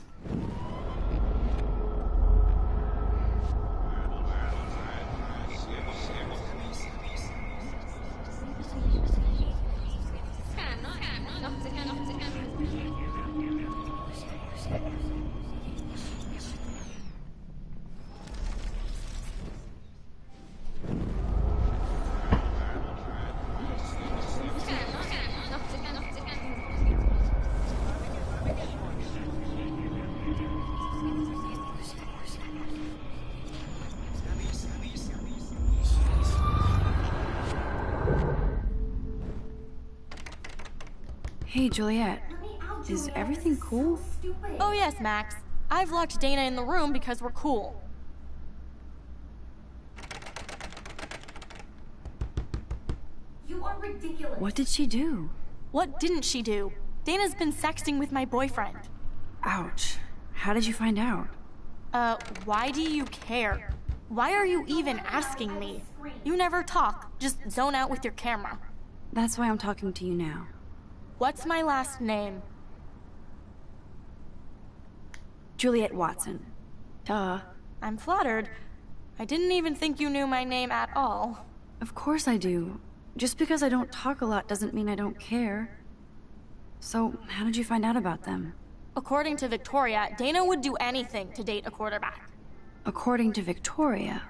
Hey, Juliet. Is everything cool? Oh yes, Max. I've locked Dana in the room because we're cool. You are ridiculous. What did she do? What didn't she do? Dana's been sexting with my boyfriend. Ouch. How did you find out? Why do you care? Why are you even asking me? You never talk, just zone out with your camera. That's why I'm talking to you now. What's my last name? Juliet Watson. Duh. I'm flattered. I didn't even think you knew my name at all. Of course I do. Just because I don't talk a lot doesn't mean I don't care. So, how did you find out about them? According to Victoria, Dana would do anything to date a quarterback. According to Victoria?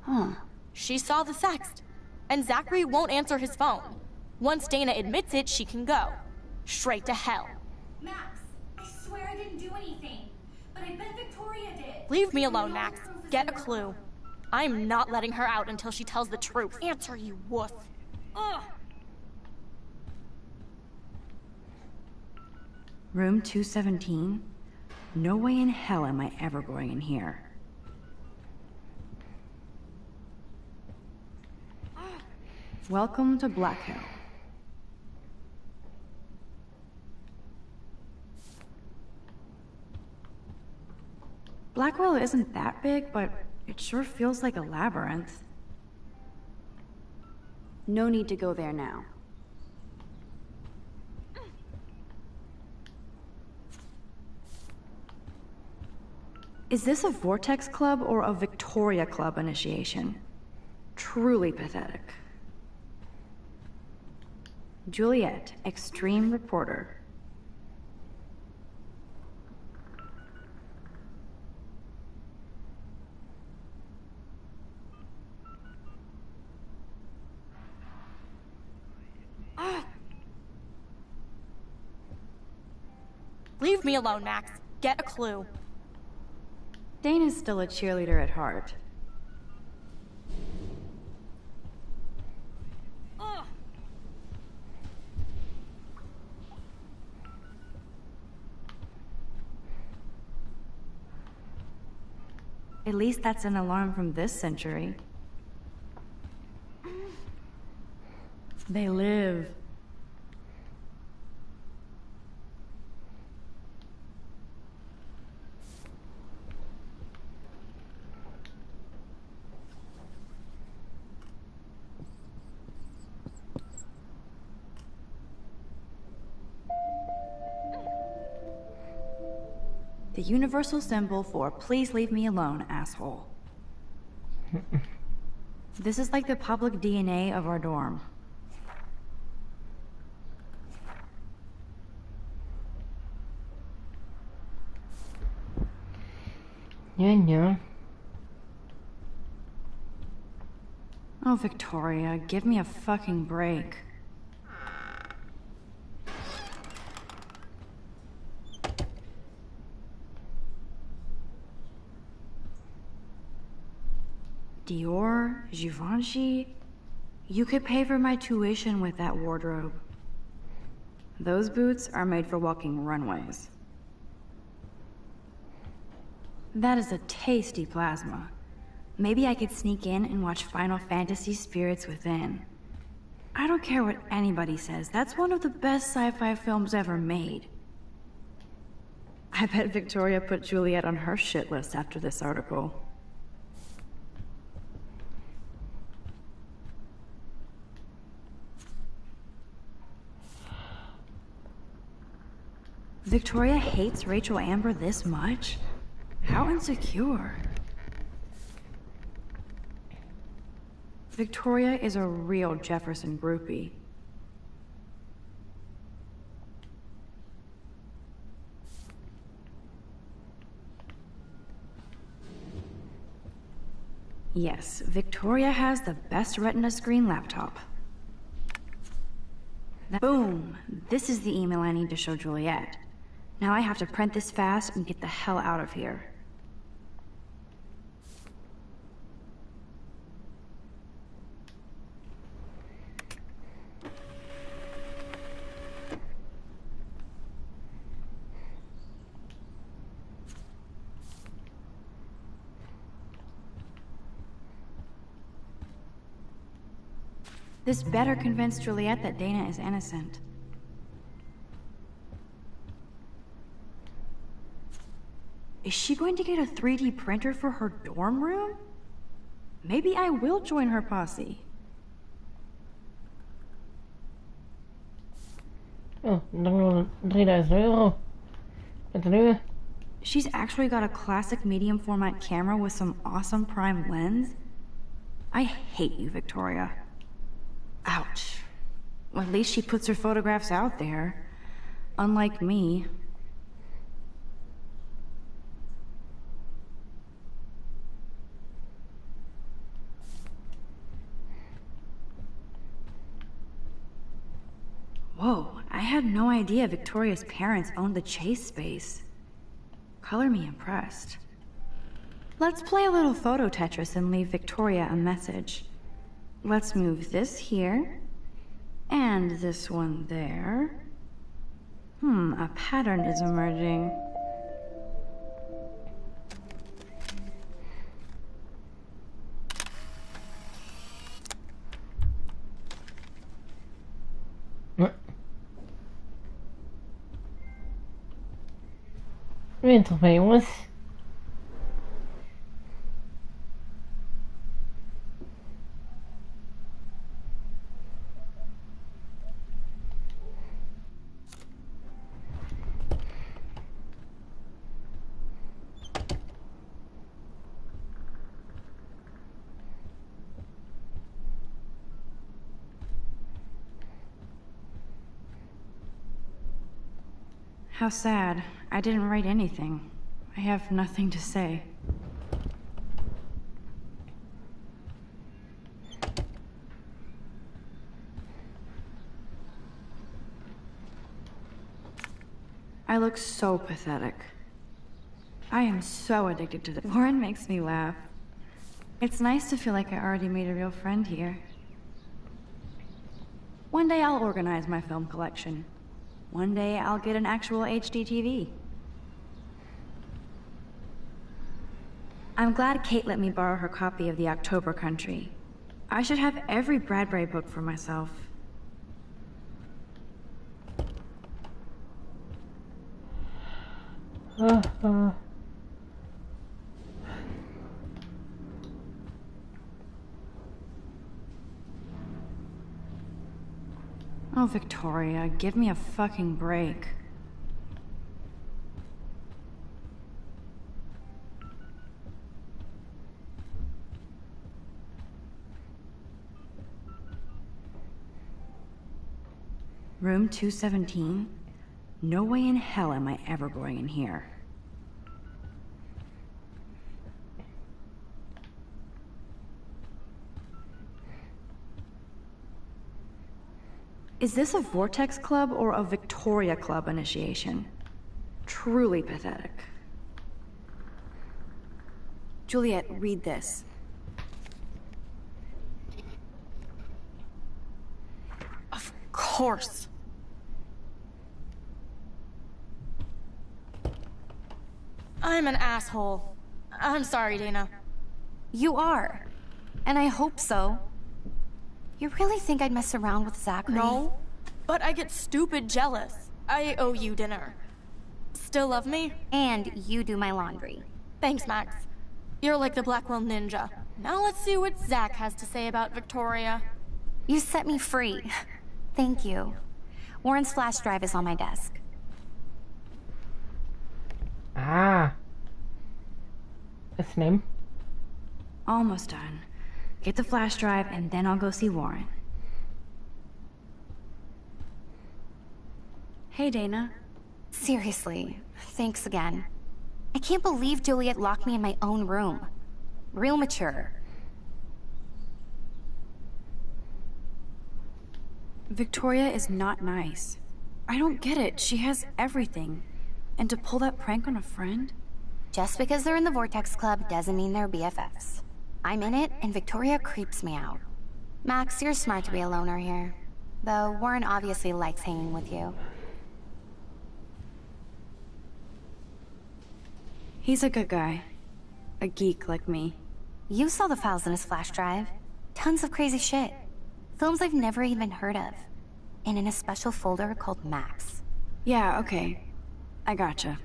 Huh. She saw the sext, and Zachary won't answer his phone. Once Dana admits it, she can go. Straight to hell. Max, I swear I didn't do anything, but I bet Victoria did. Leave me alone, Max. Get a clue. I'm not letting her out until she tells the truth. Answer, you wuss. Ugh. Room 217? No way in hell am I ever going in here. Welcome to Black Hill. Blackwell isn't that big, but it sure feels like a labyrinth. No need to go there now. Is this a Vortex Club or a Victoria Club initiation? Truly pathetic. Juliet, extreme reporter. Leave me alone, Max. Get a clue. Dana's still a cheerleader at heart. At least that's an alarm from this century. They live. The universal symbol for please leave me alone, asshole. This is like the public DNA of our dorm. Yeah. Oh, Victoria, give me a fucking break. Dior, Givenchy. You could pay for my tuition with that wardrobe. Those boots are made for walking runways. That is a tasty plasma. Maybe I could sneak in and watch Final Fantasy Spirits Within. I don't care what anybody says, that's one of the best sci-fi films ever made. I bet Victoria put Juliet on her shit list after this article. Victoria hates Rachel Amber this much? How insecure. Victoria is a real Jefferson groupie. Yes, Victoria has the best Retina screen laptop. Boom! This is the email I need to show Juliet. Now I have to print this fast and get the hell out of here. This better convince Juliet that Dana is innocent. Is she going to get a 3D printer for her dorm room? Maybe I will join her posse. Oh, dan nog €3000. Met een uur. She's actually got a classic medium format camera with some awesome prime lens. I hate you, Victoria. Ouch. Well, at least she puts her photographs out there. Unlike me. Whoa, I had no idea Victoria's parents owned the Chase space. Color me impressed. Let's play a little photo Tetris and leave Victoria a message. Let's move this here, and this one there. A pattern is emerging. Muito bem, jongens. How sad. I didn't write anything. I have nothing to say. I look so pathetic. I am so addicted to the... Warren makes me laugh. It's nice to feel like I already made a real friend here. One day I'll organize my film collection. One day I'll get an actual HD TV. I'm glad Kate let me borrow her copy of The October Country. I should have every Bradbury book for myself. Oh, Victoria, give me a fucking break. Room 217? No way in hell am I ever going in here. Is this a Vortex Club or a Victoria Club initiation? Truly pathetic. Juliet, read this. Of course. I'm an asshole. I'm sorry, Dana. You are. And I hope so. You really think I'd mess around with Zachary? No, but I get stupid jealous. I owe you dinner. Still love me? And you do my laundry. Thanks, Max. You're like the Blackwell Ninja. Now let's see what Zach has to say about Victoria. You set me free. Thank you. Warren's flash drive is on my desk. Ah. That's name. Almost done. Get the flash drive, and then I'll go see Warren. Hey, Dana. Seriously, thanks again. I can't believe Juliet locked me in my own room. Real mature. Victoria is not nice. I don't get it. She has everything. And to pull that prank on a friend? Just because they're in the Vortex Club doesn't mean they're BFFs. I'm in it, and Victoria creeps me out. Max, you're smart to be a loner here. Though Warren obviously likes hanging with you. He's a good guy. A geek like me. You saw the files in his flash drive. Tons of crazy shit. Films I've never even heard of. And in a special folder called Max. Yeah, okay. I gotcha.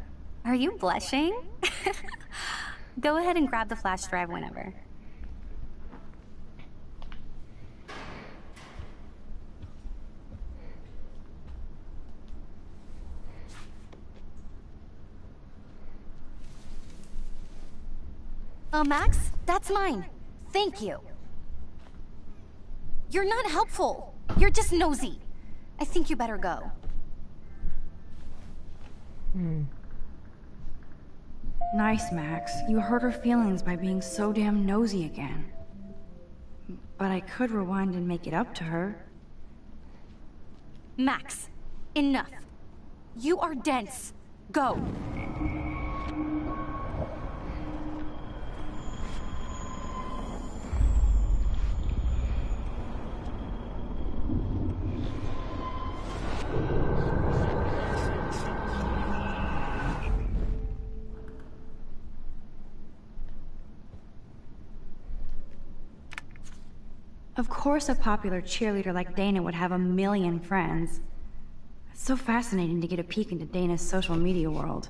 Are you blushing? Go ahead and grab the flash drive whenever. Max? That's mine. Thank you. You're not helpful. You're just nosy. I think you better go. Nice, Max. You hurt her feelings by being so damn nosy again. But I could rewind and make it up to her. Max, enough. You are dense. Go. Of course a popular cheerleader like Dana would have a million friends. It's so fascinating to get a peek into Dana's social media world.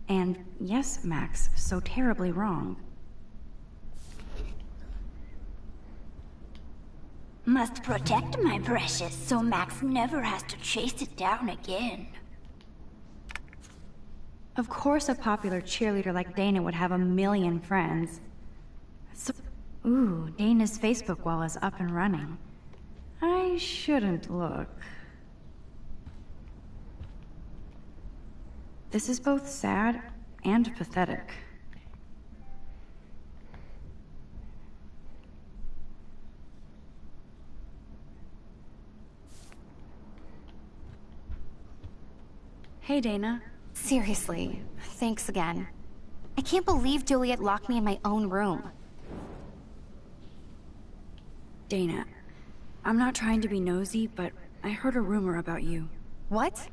And yes, Max, so terribly wrong. Must protect my precious so Max never has to chase it down again. Of course a popular cheerleader like Dana would have a million friends. Ooh, Dana's Facebook wall is up and running. I shouldn't look. This is both sad and pathetic. Hey, Dana. Seriously, thanks again. I can't believe Juliet locked me in my own room. Dana, I'm not trying to be nosy, but I heard a rumor about you. What?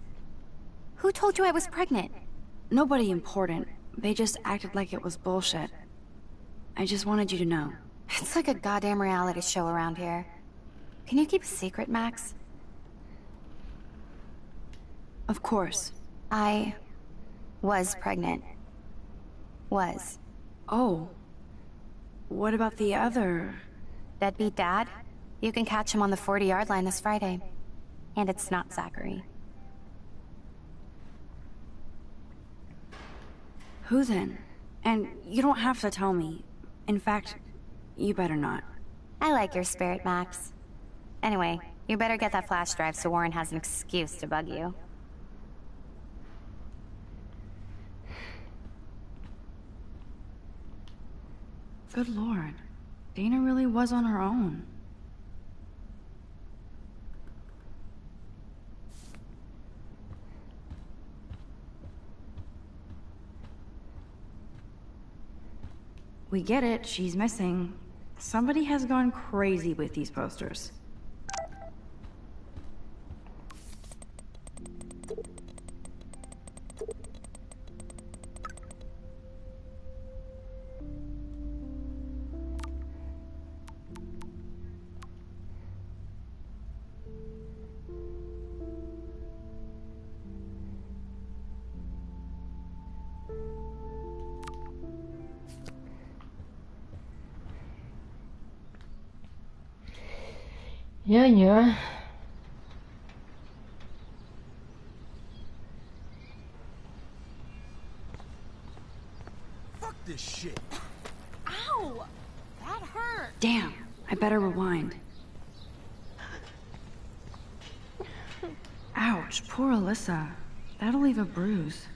Who told you I was pregnant? Nobody important. They just acted like it was bullshit. I just wanted you to know. It's like a goddamn reality show around here. Can you keep a secret, Max? Of course. I was pregnant. Was. Oh. What about the other? Deadbeat dad? You can catch him on the 40-yard line this Friday. And it's not Zachary. Who then? And you don't have to tell me. In fact, you better not. I like your spirit, Max. Anyway, you better get that flash drive so Warren has an excuse to bug you. Good lord. Dana really was on her own. We get it, she's missing. Somebody has gone crazy with these posters. Yeah. Fuck this shit. Ow! That hurt. Damn, I better rewind. Ouch, poor Alyssa. That'll leave a bruise.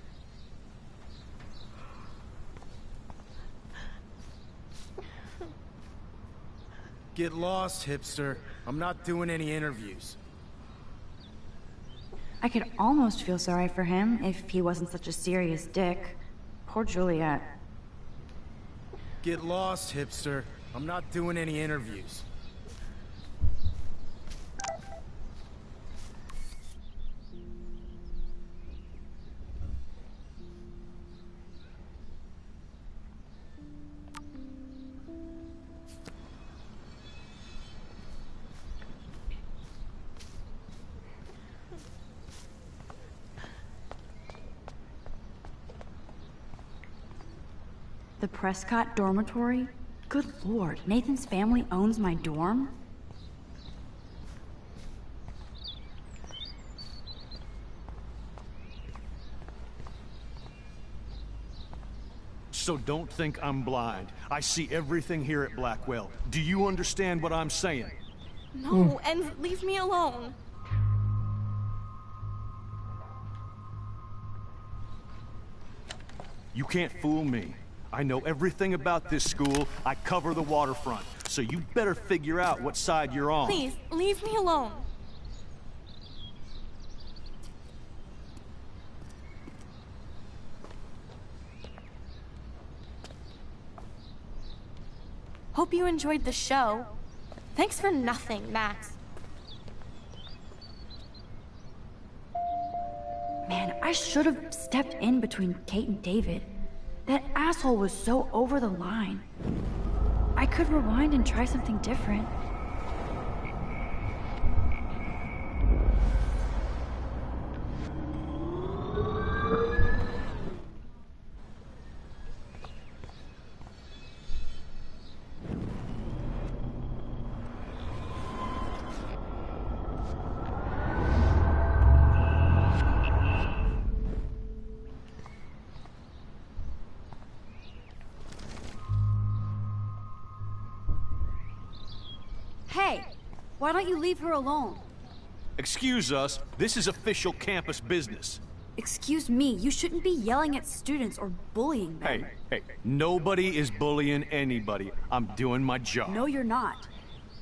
Get lost, hipster. I'm not doing any interviews. I could almost feel sorry for him if he wasn't such a serious dick. Poor Juliet. Get lost, hipster. I'm not doing any interviews. The Prescott dormitory? Good lord, Nathan's family owns my dorm? So don't think I'm blind. I see everything here at Blackwell. Do you understand what I'm saying? No, and leave me alone. You can't fool me. I know everything about this school. I cover the waterfront. So you better figure out what side you're on. Please, leave me alone. Hope you enjoyed the show. Thanks for nothing, Max. Man, I should have stepped in between Kate and David. That asshole was so over the line. I could rewind and try something different. Hey, why don't you leave her alone? Excuse us, this is official campus business. Excuse me, you shouldn't be yelling at students or bullying them. Hey, nobody is bullying anybody. I'm doing my job. No, you're not.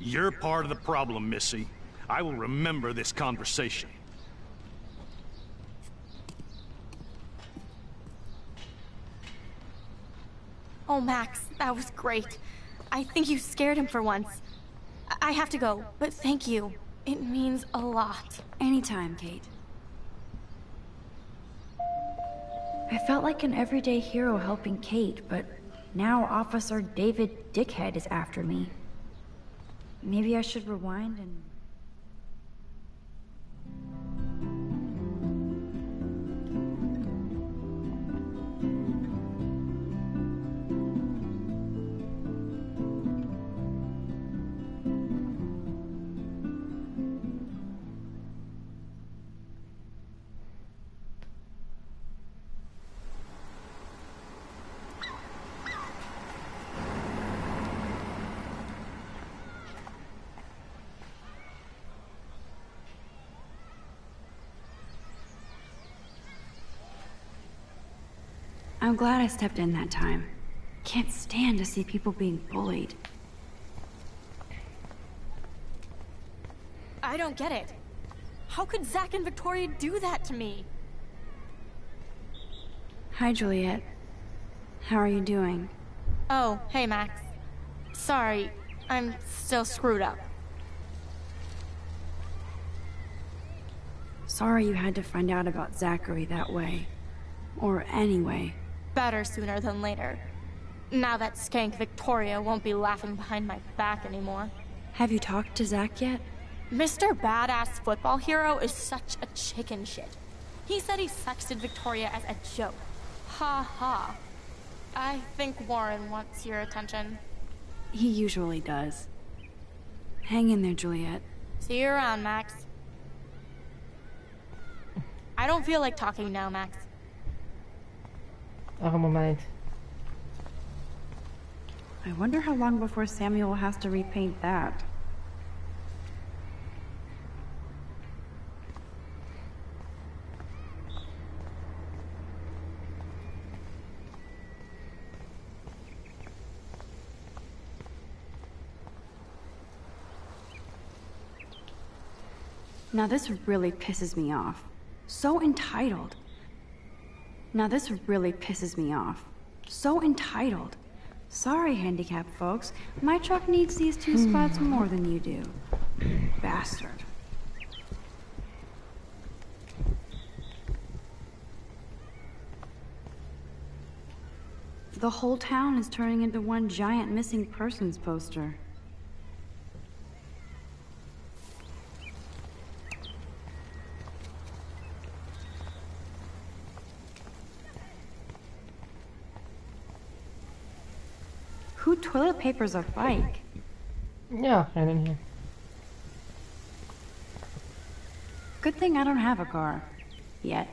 You're part of the problem, Missy. I will remember this conversation. Oh, Max, that was great. I think you scared him for once. I have to go, but thank you. It means a lot. Anytime, Kate. I felt like an everyday hero helping Kate, but now Officer David Dickhead is after me. Maybe I should rewind and... I'm glad I stepped in that time. Can't stand to see people being bullied. I don't get it. How could Zach and Victoria do that to me? Hi, Juliet. How are you doing? Oh, hey, Max. Sorry, I'm still screwed up. Sorry you had to find out about Zachary that way. Or anyway. Better sooner than later. Now that skank Victoria won't be laughing behind my back anymore. Have you talked to Zach yet? Mr. Badass Football Hero is such a chicken shit. He said he sexted Victoria as a joke. Ha ha. I think Warren wants your attention. He usually does. Hang in there, Juliet. See you around, Max. I don't feel like talking now, Max. Arme meid. I wonder how long before Samuel has to repaint that. Now this really pisses me off. So entitled. Now this really pisses me off. So entitled. Sorry, handicapped folks. My truck needs these 2 spots more than you do. Bastard. The whole town is turning into one giant missing persons poster. Who toilet papers a bike? Ja, geen in hier. Good thing I don't have a car. Yet.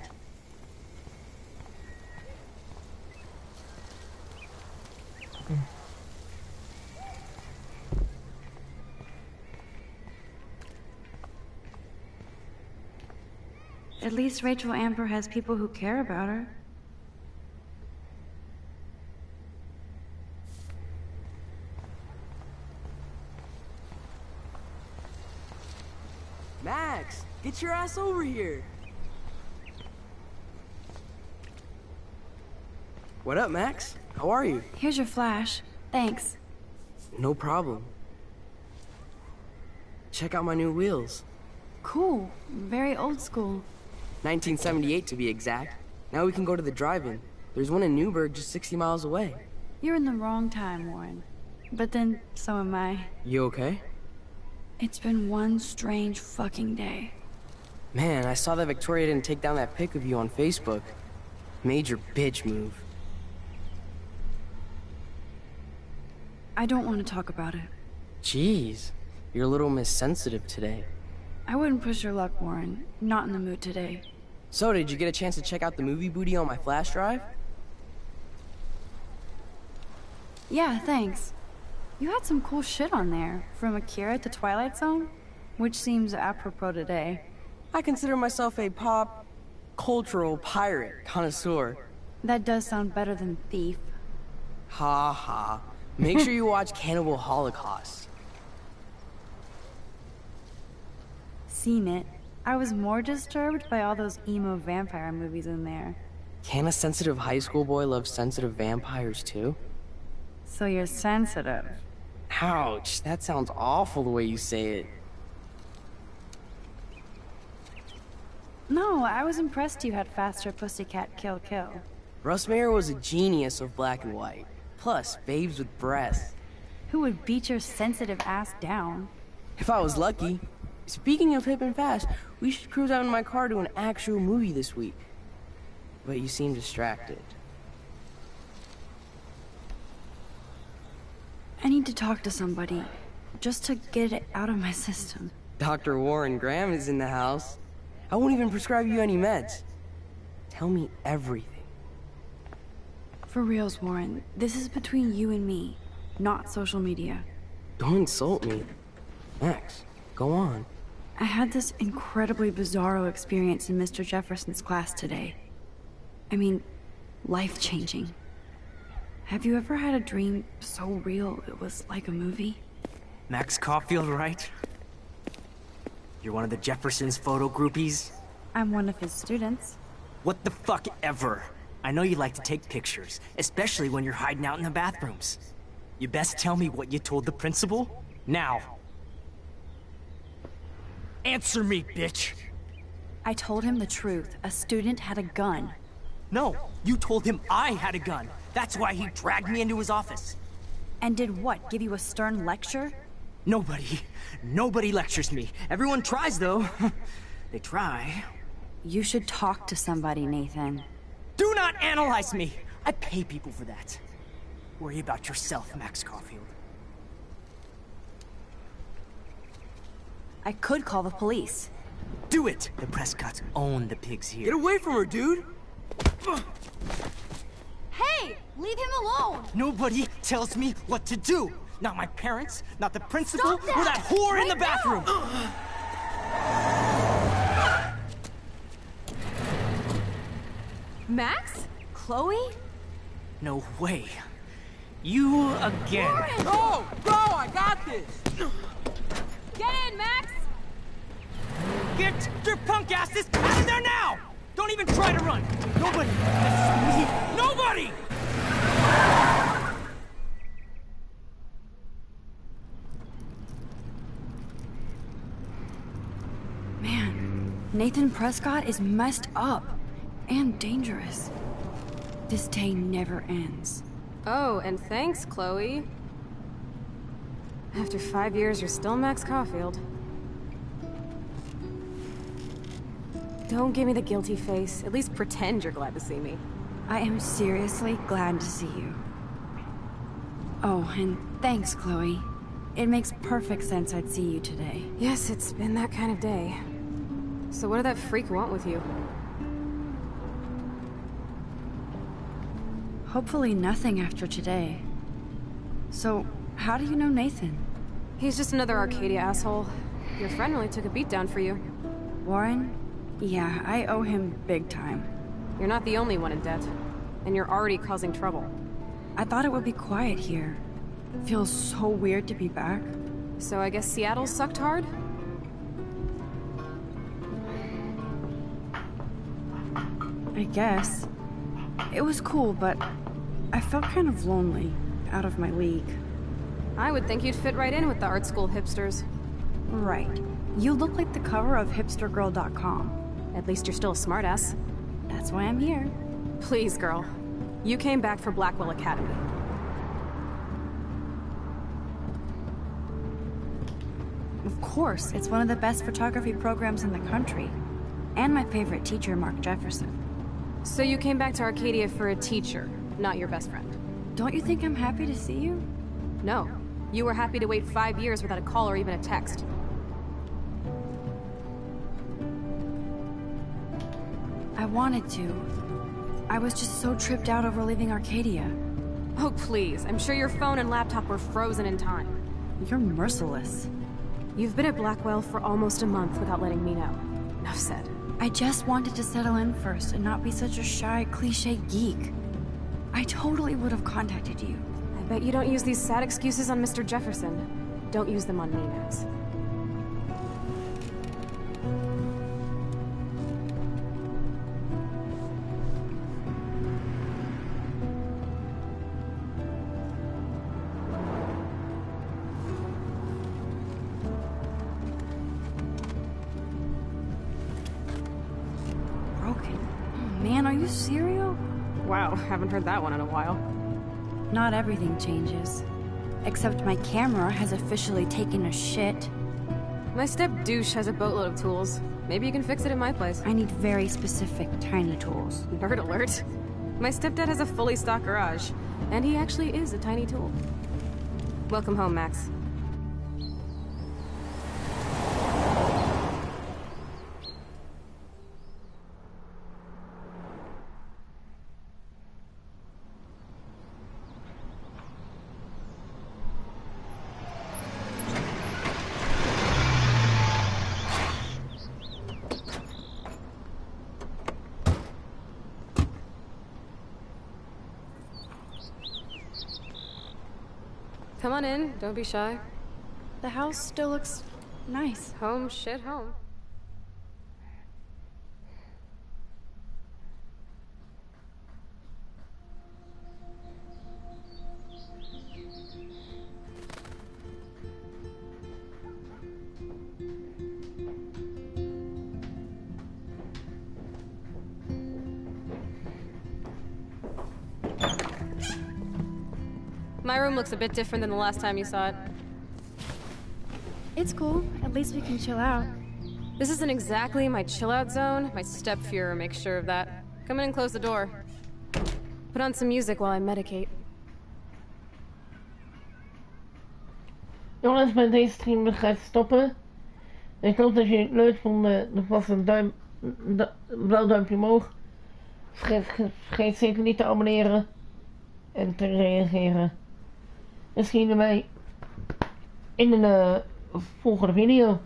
At least Rachel Amber has people who care about her. Max, get your ass over here. What up, Max? How are you? Here's your flash. Thanks. No problem. Check out my new wheels. Cool. Very old school. 1978 to be exact. Now we can go to the drive-in. There's one in Newburgh just 60 miles away. You're in the wrong time, Warren. But then, so am I. You okay? It's been one strange fucking day. Man, I saw that Victoria didn't take down that pic of you on Facebook. Major bitch move. I don't want to talk about it. Jeez, you're a little Miss Sensitive today. I wouldn't push your luck, Warren. Not in the mood today. So, did you get a chance to check out the movie booty on my flash drive? Yeah, thanks. You had some cool shit on there, from Akira to Twilight Zone, which seems apropos today. I consider myself a pop cultural pirate connoisseur. That does sound better than thief. Ha ha. Make sure you watch Cannibal Holocaust. Seen it. I was more disturbed by all those emo vampire movies in there. Can a sensitive high school boy love sensitive vampires too? So you're sensitive. Ouch, that sounds awful the way you say it. No, I was impressed you had faster Pussycat Kill Kill. Russ Meyer was a genius of black and white. Plus, babes with breasts. Who would beat your sensitive ass down? If I was lucky. Speaking of hip and fast, we should cruise out in my car to an actual movie this week. But you seem distracted. I need to talk to somebody, just to get it out of my system. Dr. Warren Graham is in the house. I won't even prescribe you any meds. Tell me everything. For reals, Warren, this is between you and me, not social media. Don't insult me. Max, go on. I had this incredibly bizarro experience in Mr. Jefferson's class today. I mean, life-changing. Have you ever had a dream so real it was like a movie? Max Caulfield, right? You're one of the Jefferson's photo groupies? I'm one of his students. What the fuck ever? I know you like to take pictures, especially when you're hiding out in the bathrooms. You best tell me what you told the principal, now. Answer me, bitch! I told him the truth. A student had a gun. No, you told him I had a gun. That's why he dragged me into his office. And did what, give you a stern lecture? Nobody lectures me. Everyone tries, though. They try. You should talk to somebody, Nathan. Do not analyze me! I pay people for that. Worry about yourself, Max Caulfield. I could call the police. Do it! The Prescotts own the pigs here. Get away from her, dude! Hey! Leave him alone! Nobody tells me what to do! Not my parents, not the principal, Stop that! or that whore right in the bathroom! Max? Chloe? No way. You again. Warren! Go! Go! I got this! Get in, Max! Get your punk asses out of there now! Don't even try to run! Nobody! Nobody! Man, Nathan Prescott is messed up. And dangerous. This day never ends. Oh, and thanks, Chloe. After 5 years, you're still Max Caulfield. Don't give me the guilty face. At least pretend you're glad to see me. I am seriously glad to see you. Oh, and thanks, Chloe. It makes perfect sense I'd see you today. Yes, it's been that kind of day. So what did that freak want with you? Hopefully nothing after today. So, how do you know Nathan? He's just another Arcadia asshole. Your friend really took a beat down for you. Warren, Yeah, I owe him big time. You're not the only one in debt. And you're already causing trouble. I thought it would be quiet here. Feels so weird to be back. So I guess Seattle sucked hard? I guess. It was cool, but I felt kind of lonely, out of my league. I would think you'd fit right in with the art school hipsters. Right. You look like the cover of hipstergirl.com. At least you're still a smartass. That's why I'm here. Please, girl. You came back for Blackwell Academy. Of course, it's one of the best photography programs in the country. And my favorite teacher, Mark Jefferson. So you came back to Arcadia for a teacher, not your best friend. Don't you think I'm happy to see you? No. You were happy to wait 5 years without a call or even a text. I wanted to. I was just so tripped out over leaving Arcadia. Oh, please. I'm sure your phone and laptop were frozen in time. You're merciless. You've been at Blackwell for almost a month without letting me know. Enough said. I just wanted to settle in first and not be such a shy, cliché geek. I totally would have contacted you. I bet you don't use these sad excuses on Mr. Jefferson. Don't use them on me, Max. Man, are you serial? Wow, haven't heard that one in a while. Not everything changes. Except my camera has officially taken a shit. My step-douche has a boatload of tools. Maybe you can fix it in my place. I need very specific, tiny tools. Nerd alert. My stepdad has a fully stocked garage, and he actually is a tiny tool. Welcome home, Max. Come on in, don't be shy. The house still looks nice. Home shit home. My room looks a bit different than the last time you saw it. It's cool. At least we can chill out. This isn't exactly my chill-out zone. My step-Fuhrer makes sure of that. Come in and close the door. Put on some music while I medicate. Jongens, met deze stream ga ik stoppen. Ik hoop dat jullie het leuk vonden. Er was een blauw duimpje omhoog. Vergeet zeker niet te abonneren. En te reageren. Misschien bij in een volgende video.